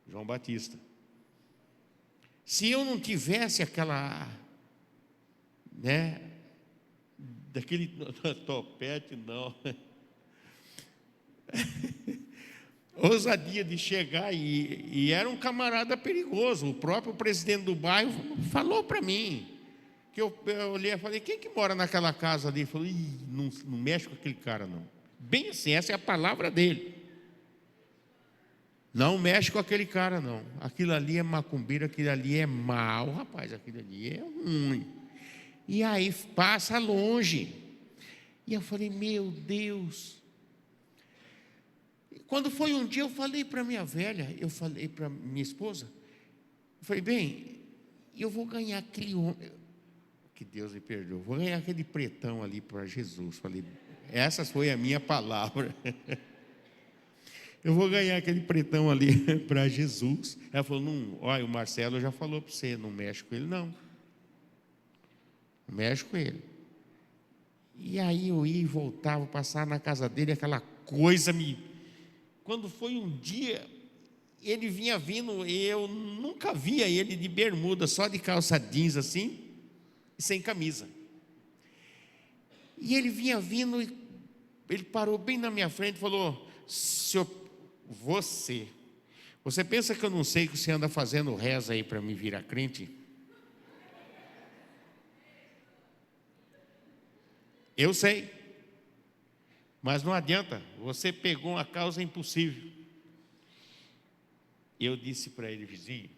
João Batista. Se eu não tivesse aquela, né, daquele topete, não, ousadia de chegar, e era um camarada perigoso. O próprio presidente do bairro falou para mim, que eu olhei e falei, quem que mora naquela casa ali? Ele falou, não mexe com aquele cara não. Bem assim, essa é a palavra dele. Não mexe com aquele cara não. Aquilo ali é macumbeiro, aquilo ali é mau, rapaz, aquilo ali é ruim. E aí passa longe. E eu falei, meu Deus. Quando foi um dia, eu falei para minha velha, eu falei para minha esposa, eu falei, bem, eu vou ganhar aquele homem, que Deus me perdoe, vou ganhar aquele pretão ali para Jesus. Falei, essa foi a minha palavra. Eu vou ganhar aquele pretão ali para Jesus. Ela falou, olha, o Marcelo já falou para você, não mexe com ele não. Não mexe com ele. E aí eu ia e voltava, passava na casa dele, aquela coisa me... Quando foi um dia, ele vinha vindo, e eu nunca via ele de bermuda, só de calça jeans assim, e sem camisa. E ele vinha vindo, e ele parou bem na minha frente e falou, senhor, você pensa que eu não sei que você anda fazendo reza aí para me virar crente? Eu sei, mas não adianta, você pegou uma causa impossível. Eu disse para ele, vizinho,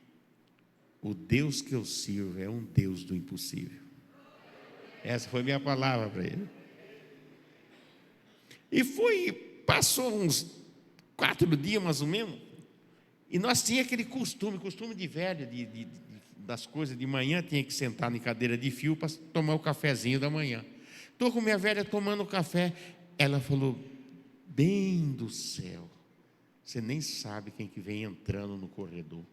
o Deus que eu sirvo é um Deus do impossível. Essa foi minha palavra para ele. E passou uns 4 dias mais ou menos, e nós tínhamos aquele costume de velho, das coisas de manhã, tinha que sentar em cadeira de fio para tomar o cafezinho da manhã. Estou com minha velha tomando café, ela falou, bem do céu, você nem sabe quem que vem entrando no corredor.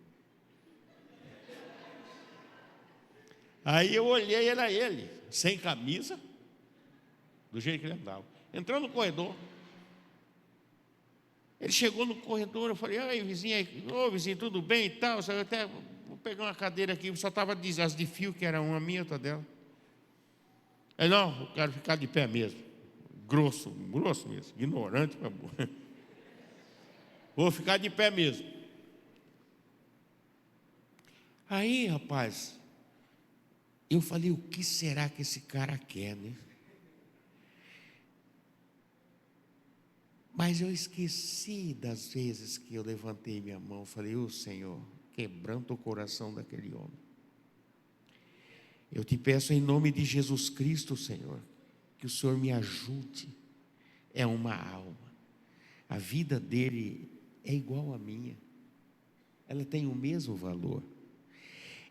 Aí eu olhei, era ele, sem camisa, do jeito que ele andava, entrando no corredor. Ele chegou no corredor, eu falei, ai vizinho, ô vizinho, tudo bem e tal? Eu até vou pegar uma cadeira aqui, só estava as de fio, que era uma minha, outra dela. Aí, não, eu quero ficar de pé mesmo. Grosso mesmo, ignorante, meu amor. Vou ficar de pé mesmo. Aí, rapaz, eu falei, o que será que esse cara quer, né? Mas eu esqueci das vezes que eu levantei minha mão, falei, ô Senhor, quebranta o coração daquele homem. Eu te peço em nome de Jesus Cristo, Senhor, que o Senhor me ajude. É uma alma. A vida dele é igual à minha. Ela tem o mesmo valor.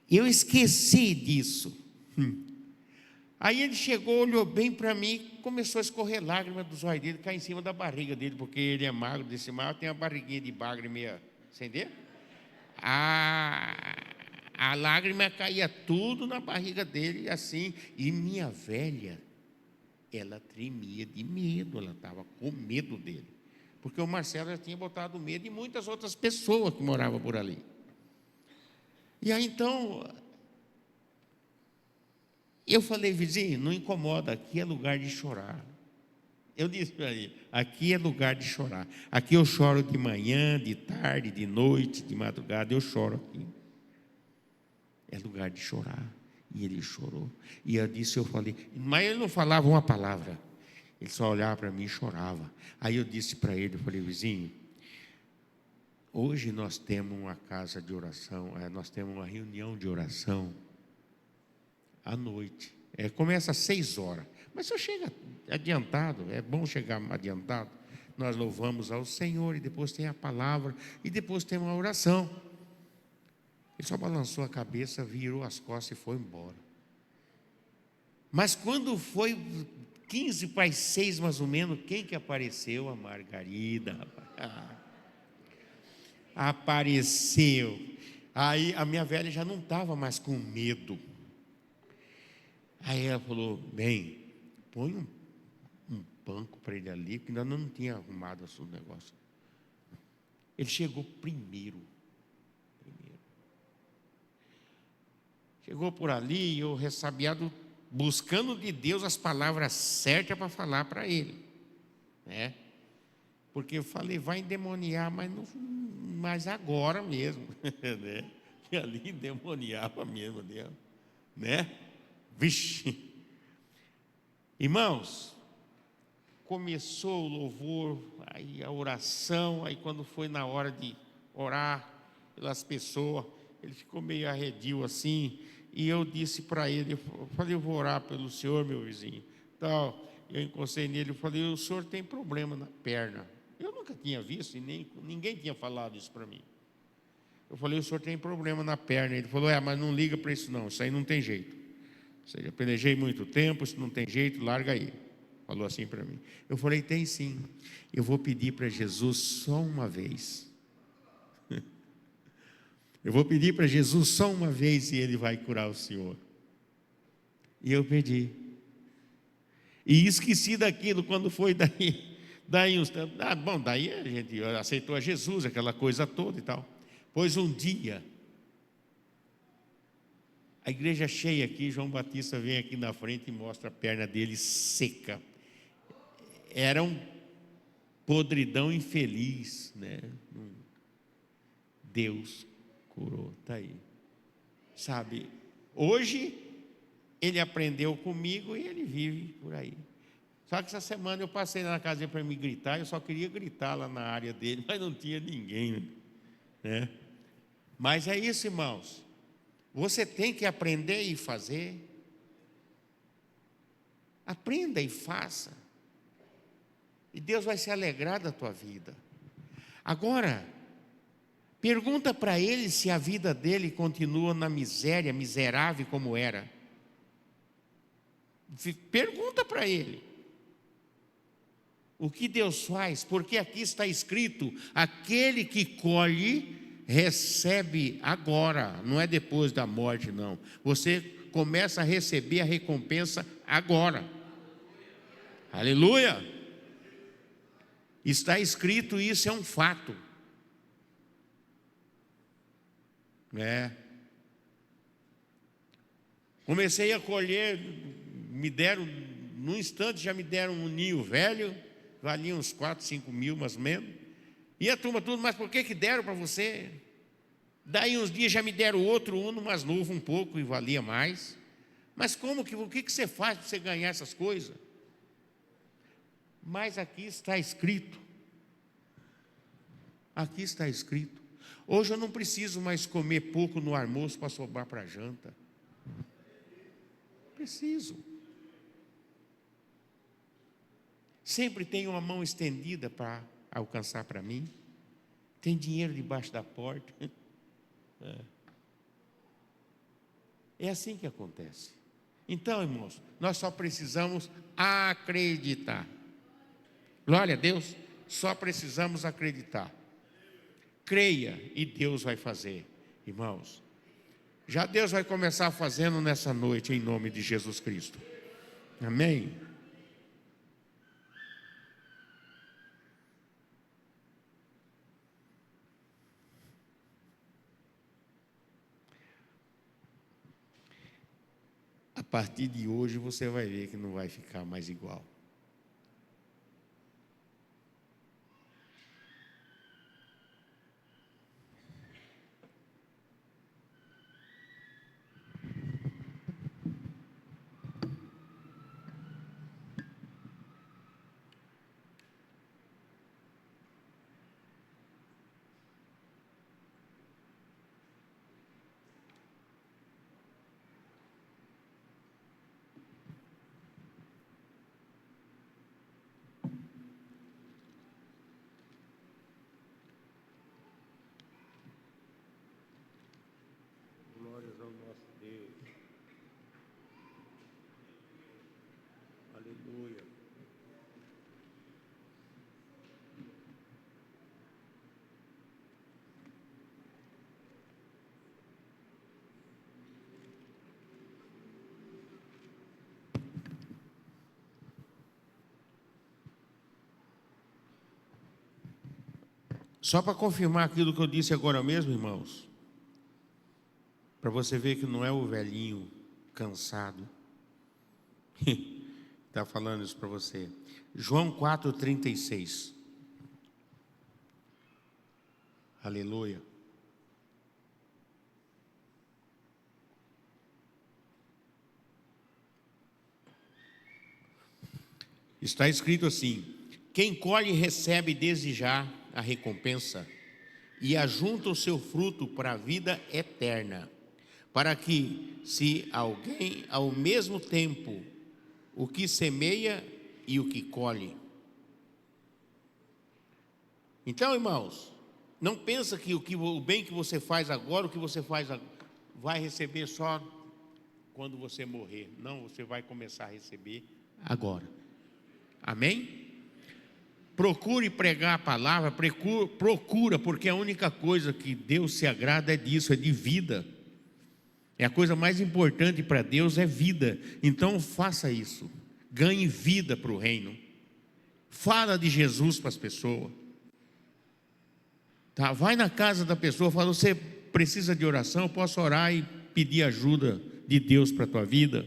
Eu esqueci disso. Aí ele chegou, olhou bem para mim, começou a escorrer lágrimas dos olhos dele, cair em cima da barriga dele, porque ele é magro, desse magro, tem a barriguinha de bagre meia, entendeu? A lágrima caía tudo na barriga dele, assim, e minha velha, ela tremia de medo, ela estava com medo dele, porque o Marcelo já tinha botado medo em muitas outras pessoas que moravam por ali. E aí então, eu falei, vizinho, não incomoda, aqui é lugar de chorar. Eu disse para ele, aqui é lugar de chorar. Aqui eu choro de manhã, de tarde, de noite, de madrugada, eu choro aqui. É lugar de chorar. E ele chorou. E eu falei, mas ele não falava uma palavra. Ele só olhava para mim e chorava. Aí eu disse para ele, eu falei, vizinho, hoje nós temos uma casa de oração, nós temos uma reunião de oração à noite. Começa às 6 horas. Mas se eu chego adiantado, é bom chegar adiantado. Nós louvamos ao Senhor e depois tem a palavra e depois tem uma oração. Ele só balançou a cabeça, virou as costas e foi embora. Mas quando foi 15 para as 6 mais ou menos, quem que apareceu? A Margarida, rapaz. Apareceu. Aí a minha velha já não estava mais com medo. Aí ela falou, bem, põe um banco para ele ali, porque ainda não tinha arrumado o negócio. Ele chegou primeiro. Chegou por ali, eu ressabiado, buscando de Deus as palavras certas para falar para ele, né? Porque eu falei, vai endemoniar, mas agora mesmo, né? E ali endemoniava mesmo, né? Vixe! Irmãos, começou o louvor, aí a oração, aí quando foi na hora de orar pelas pessoas, ele ficou meio arredio assim, e eu disse para ele, eu falei, eu vou orar pelo senhor, meu vizinho, tal. Eu encostei nele, eu falei, o senhor tem problema na perna. Eu nunca tinha visto, e ninguém tinha falado isso para mim. Eu falei, o senhor tem problema na perna. Ele falou, mas não liga para isso não, isso aí não tem jeito. Ou seja, pelejei muito tempo, isso não tem jeito, larga aí. Falou assim para mim. Eu falei, tem sim, eu vou pedir para Jesus só uma vez. Eu vou pedir para Jesus só uma vez e Ele vai curar o senhor. E eu pedi. E esqueci daquilo quando foi daí uns tempos. Daí a gente aceitou a Jesus, aquela coisa toda e tal. Pois um dia, a igreja cheia aqui, João Batista vem aqui na frente e mostra a perna dele seca. Era um podridão infeliz, né? Deus curou, está aí. Sabe, hoje ele aprendeu comigo e ele vive por aí. Só que essa semana eu passei na casa dele para me gritar, eu só queria gritar lá na área dele, mas não tinha ninguém, né? Mas é isso, irmãos. Você tem que aprender e fazer. Aprenda e faça. E Deus vai se alegrar da tua vida. Agora, pergunta para ele se a vida dele continua na miséria, miserável como era. Pergunta para ele. O que Deus faz? Porque aqui está escrito: aquele que colhe, recebe agora, não é depois da morte, não. Você começa a receber a recompensa agora. Aleluia! Está escrito, isso é um fato. Comecei a colher, num instante já me deram um ninho velho, valia uns 4, 5 mil, mais ou menos. E a turma tudo, mas por que deram para você? Daí uns dias já me deram outro, um mais novo um pouco e valia mais. Mas o que você faz para você ganhar essas coisas? Mas aqui está escrito. Aqui está escrito. Hoje eu não preciso mais comer pouco no almoço para sobrar para a janta. Preciso. Sempre tem uma mão estendida para alcançar para mim. Tem dinheiro debaixo da porta. É assim que acontece. Então, irmãos, nós só precisamos acreditar. Glória a Deus, só precisamos acreditar. Creia e Deus vai fazer, irmãos. Já Deus vai começar fazendo nessa noite, em nome de Jesus Cristo. Amém? A partir de hoje você vai ver que não vai ficar mais igual. Glórias ao nosso Deus. Aleluia. Só para confirmar aquilo que eu disse agora mesmo, irmãos, para você ver que não é o velhinho cansado está falando isso para você. João 4,36. Aleluia. Está escrito assim: quem colhe recebe desde já a recompensa e ajunta o seu fruto para a vida eterna, para que, se alguém ao mesmo tempo o que semeia e o que colhe. Então, irmãos, não pensa que o bem que você faz agora, o que você faz vai receber só quando você morrer. Não, você vai começar a receber agora. Amém? Procure pregar a palavra, procura, porque a única coisa que Deus se agrada é disso, é de vida. É a coisa mais importante para Deus, é vida. Então faça isso, ganhe vida para o reino. Fala de Jesus para as pessoas. Tá? Vai na casa da pessoa, fala: você precisa de oração? Eu posso orar e pedir ajuda de Deus para a tua vida?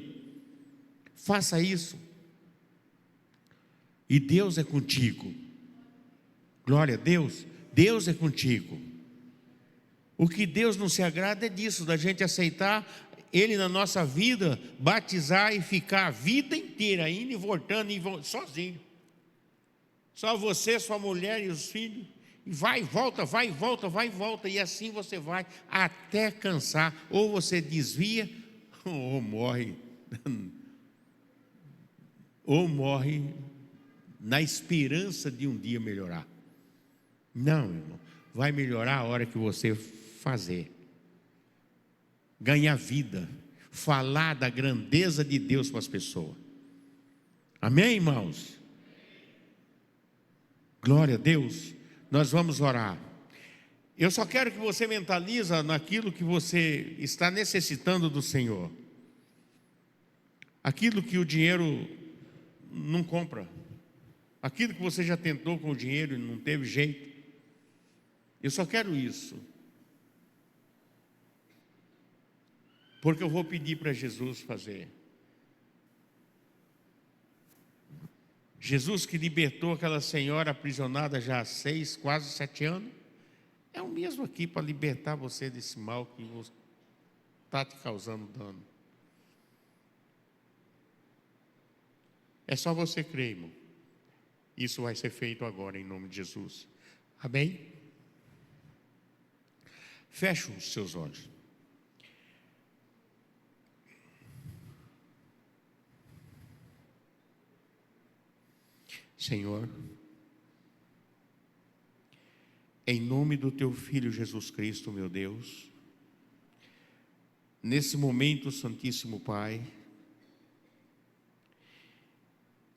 Faça isso. E Deus é contigo. Glória a Deus. Deus é contigo. O que Deus não se agrada é disso, da gente aceitar Ele na nossa vida, batizar e ficar a vida inteira indo e voltando, sozinho. Só você, sua mulher e os filhos. E vai e volta, vai e volta, vai e volta. E assim você vai até cansar. Ou você desvia, ou morre ou morre na esperança de um dia melhorar. Não, irmão. Vai melhorar a hora que você fazer. Ganhar vida. Falar da grandeza de Deus para as pessoas. Amém, irmãos? Glória a Deus. Nós vamos orar. Eu só quero que você mentalize naquilo que você está necessitando do Senhor. Aquilo que o dinheiro não compra. Aquilo que você já tentou com o dinheiro e não teve jeito. Eu só quero isso. Porque eu vou pedir para Jesus fazer. Jesus que libertou aquela senhora aprisionada já há 6, quase 7 anos, é o mesmo aqui para libertar você desse mal que está te causando dano. É só você crer, irmão. Isso vai ser feito agora em nome de Jesus. Amém? Feche os seus olhos. Senhor, em nome do Teu Filho Jesus Cristo, meu Deus, nesse momento, Santíssimo Pai,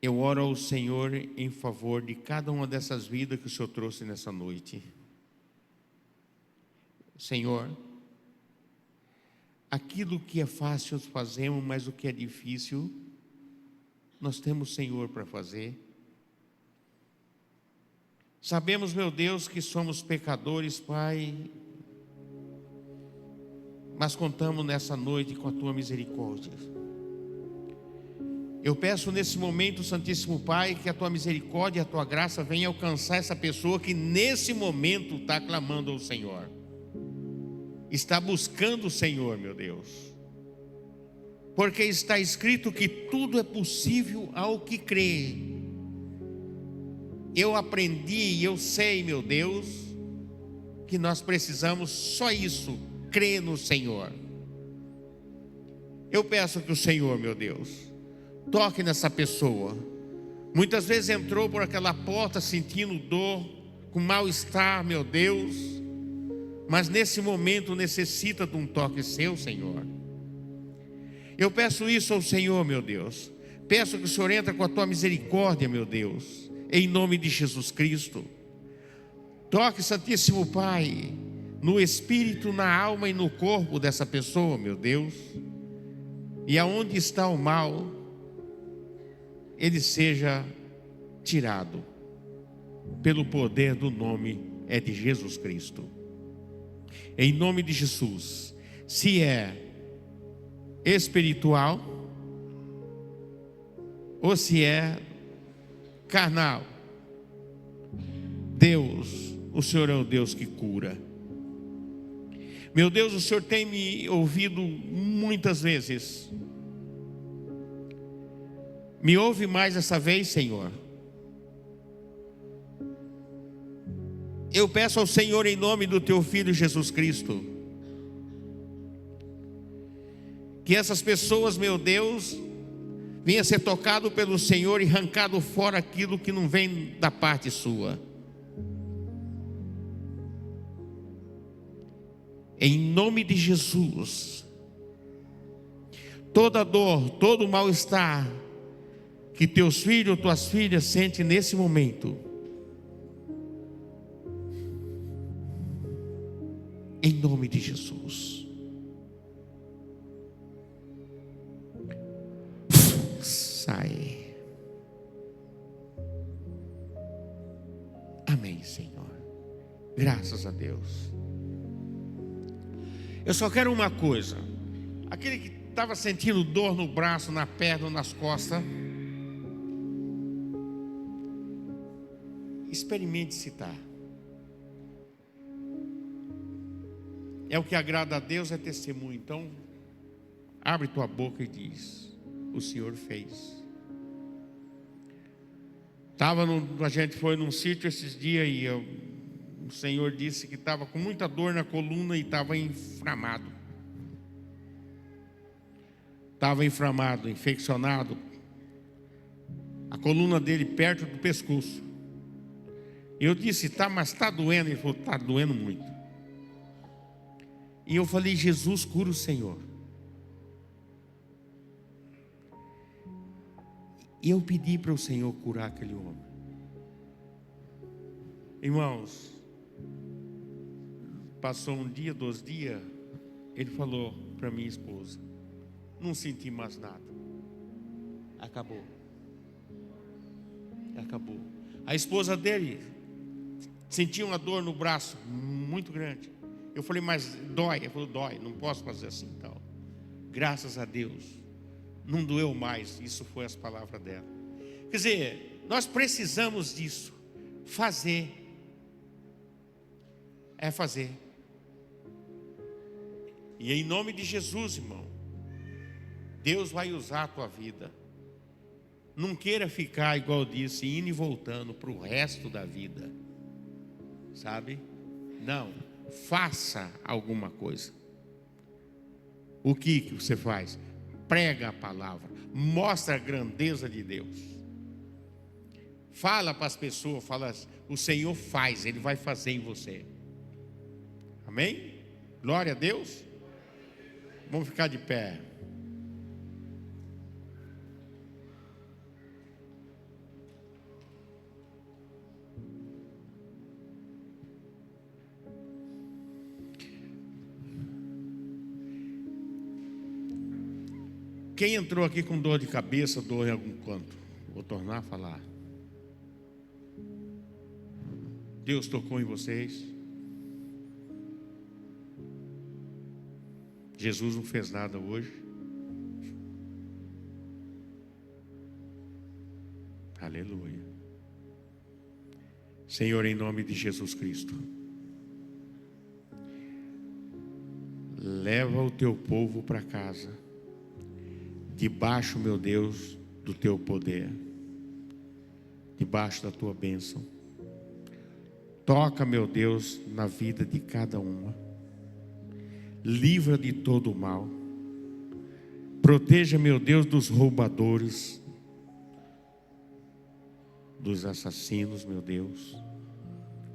eu oro ao Senhor em favor de cada uma dessas vidas que o Senhor trouxe nessa noite. Senhor, aquilo que é fácil nós fazemos, mas o que é difícil, nós temos Senhor para fazer. Sabemos, meu Deus, que somos pecadores, Pai, mas contamos nessa noite com a Tua misericórdia. Eu peço nesse momento, Santíssimo Pai, que a Tua misericórdia e a Tua graça venha alcançar essa pessoa que nesse momento está clamando ao Senhor. Está buscando o Senhor, meu Deus. Porque está escrito que tudo é possível ao que crê. Eu aprendi e eu sei, meu Deus, que nós precisamos só isso, crer no Senhor. Eu peço que o Senhor, meu Deus, toque nessa pessoa. Muitas vezes entrou por aquela porta sentindo dor, com mal-estar, meu Deus, mas nesse momento necessita de um toque seu, Senhor. Eu peço isso ao Senhor, meu Deus. Peço que o Senhor entre com a Tua misericórdia, meu Deus, em nome de Jesus Cristo. Toque, Santíssimo Pai, no espírito, na alma e no corpo dessa pessoa, meu Deus. E aonde está o mal, ele seja tirado pelo poder do nome de Jesus Cristo. Em nome de Jesus. Se é espiritual ou se é carnal, Deus, o Senhor é o Deus que cura. Meu Deus, o Senhor tem me ouvido muitas vezes. Me ouve mais essa vez, Senhor. Eu peço ao Senhor em nome do Teu Filho Jesus Cristo, que essas pessoas, meu Deus, venha ser tocado pelo Senhor e arrancado fora aquilo que não vem da parte sua. Em nome de Jesus, toda dor, todo mal-estar que teus filhos, tuas filhas sentem nesse momento, em nome de Jesus, sai. Amém, Senhor. Graças a Deus. Eu só quero uma coisa. Aquele que estava sentindo dor no braço, na perna, nas costas, experimente citar. É o que agrada a Deus, é testemunho. Então, abre tua boca e diz: o Senhor fez. A gente foi num sítio esses dias e o Senhor disse que estava com muita dor na coluna e estava inflamado. Estava inflamado, infeccionado. a coluna dele perto do pescoço. Eu disse, tá, mas está doendo? Ele falou, está doendo muito. E eu falei, Jesus, cura o Senhor. E eu pedi para o Senhor curar aquele homem. Irmãos, passou um dia, 2 dias, ele falou para minha esposa, não senti mais nada. Acabou. Acabou. A esposa dele sentia uma dor no braço muito grande. Eu falei, mas dói? Ele falou, dói, não posso fazer assim então. Graças a Deus, não doeu mais. Isso foi as palavras dela. Quer dizer, nós precisamos disso. Fazer. É fazer. E em nome de Jesus, irmão, Deus vai usar a tua vida. Não queira ficar, igual eu disse, indo e voltando para o resto da vida. Sabe? Não. Faça alguma coisa. O que você faz? Prega a palavra. Mostra a grandeza de Deus. Fala para as pessoas. Fala, o Senhor faz, Ele vai fazer em você. Amém? Glória a Deus. Vamos ficar de pé. Quem entrou aqui com dor de cabeça, dor em algum canto? Vou tornar a falar. Deus tocou em vocês. Jesus não fez nada hoje. Aleluia. Senhor, em nome de Jesus Cristo, leva o teu povo para casa. Debaixo, meu Deus, do teu poder, debaixo da tua bênção. Toca, meu Deus, na vida de cada uma. Livra de todo o mal. Proteja, meu Deus, dos roubadores, dos assassinos, meu Deus.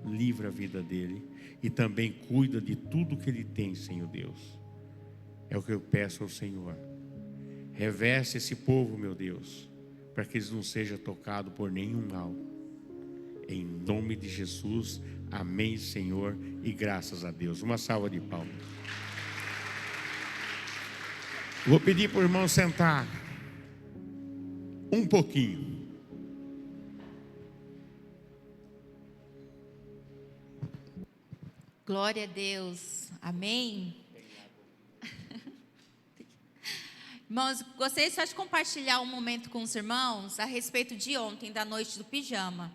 Livra a vida dele. E também cuida de tudo que ele tem, Senhor Deus. É o que eu peço ao Senhor. Reveste esse povo, meu Deus, para que eles não sejam tocados por nenhum mal. Em nome de Jesus, amém, Senhor, e graças a Deus. Uma salva de palmas. Vou pedir para o irmão sentar um pouquinho. Glória a Deus, amém. Irmãos, gostaria só de compartilhar um momento com os irmãos a respeito de ontem, da noite do pijama,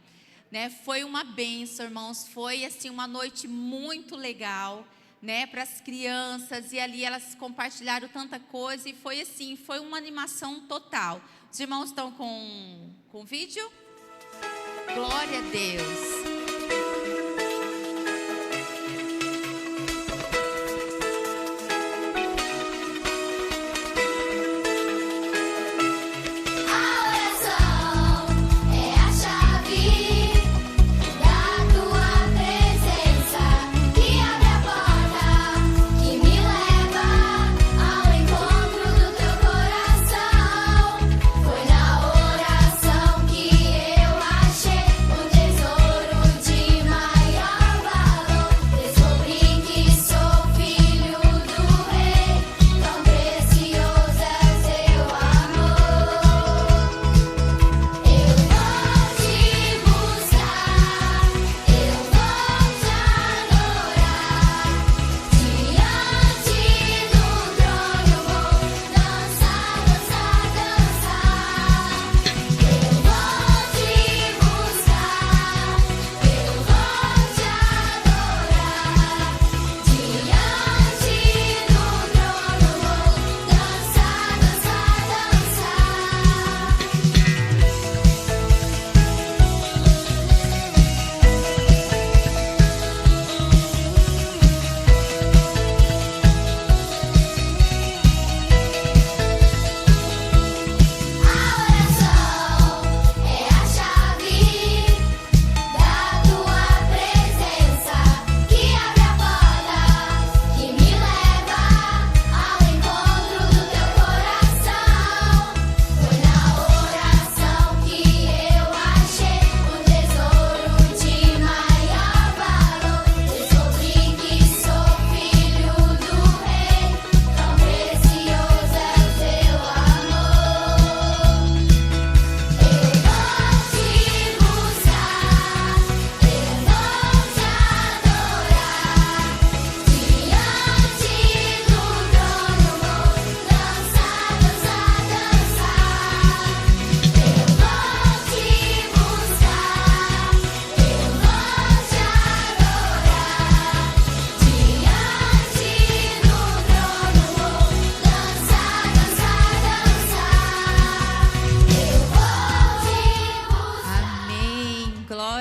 né? Foi uma bênção, irmãos, foi assim uma noite muito legal, né, para as crianças, e ali elas compartilharam tanta coisa, e foi assim, foi uma animação total. Os irmãos estão com vídeo? Glória a Deus. Foi na oração que eu achei um tesouro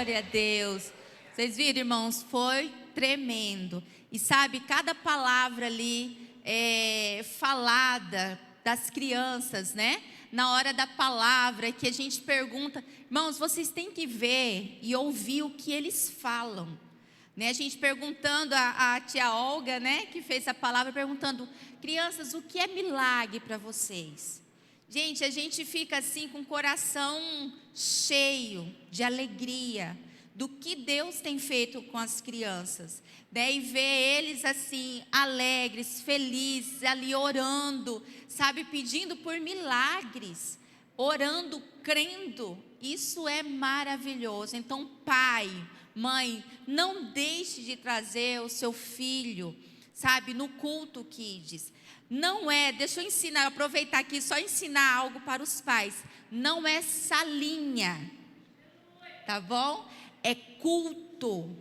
Glória a Deus. Vocês viram, irmãos? Foi tremendo. E sabe, cada palavra ali falada das crianças, né? Na hora da palavra, que a gente pergunta, irmãos, vocês têm que ver e ouvir o que eles falam. Né? A gente perguntando, a tia Olga, né, que fez a palavra, perguntando, crianças, o que é milagre para vocês? Gente, a gente fica assim com o coração cheio de alegria do que Deus tem feito com as crianças, né? E ver eles assim, alegres, felizes, ali orando, sabe, pedindo por milagres, orando, crendo. Isso é maravilhoso. Então, pai, mãe, não deixe de trazer o seu filho, sabe, no culto Kids. Não é, deixa eu ensinar, aproveitar aqui, só ensinar algo para os pais. Não é salinha, tá bom? É culto.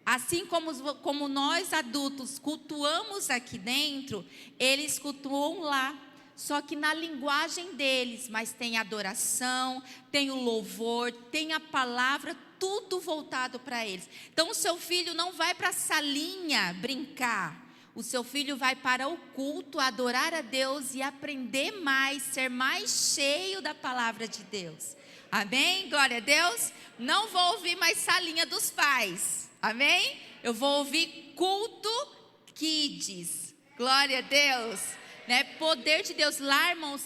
Assim como nós adultos cultuamos aqui dentro, eles cultuam lá. Só que na linguagem deles, mas tem adoração, tem o louvor, tem a palavra, tudo voltado para eles. Então o seu filho não vai para a salinha brincar. O seu filho vai para o culto, adorar a Deus e aprender mais, ser mais cheio da palavra de Deus. Amém? Glória a Deus. Não vou ouvir mais salinha dos pais. Amém? Eu vou ouvir culto Kids. Glória a Deus. Né? Poder de Deus lá, irmãos.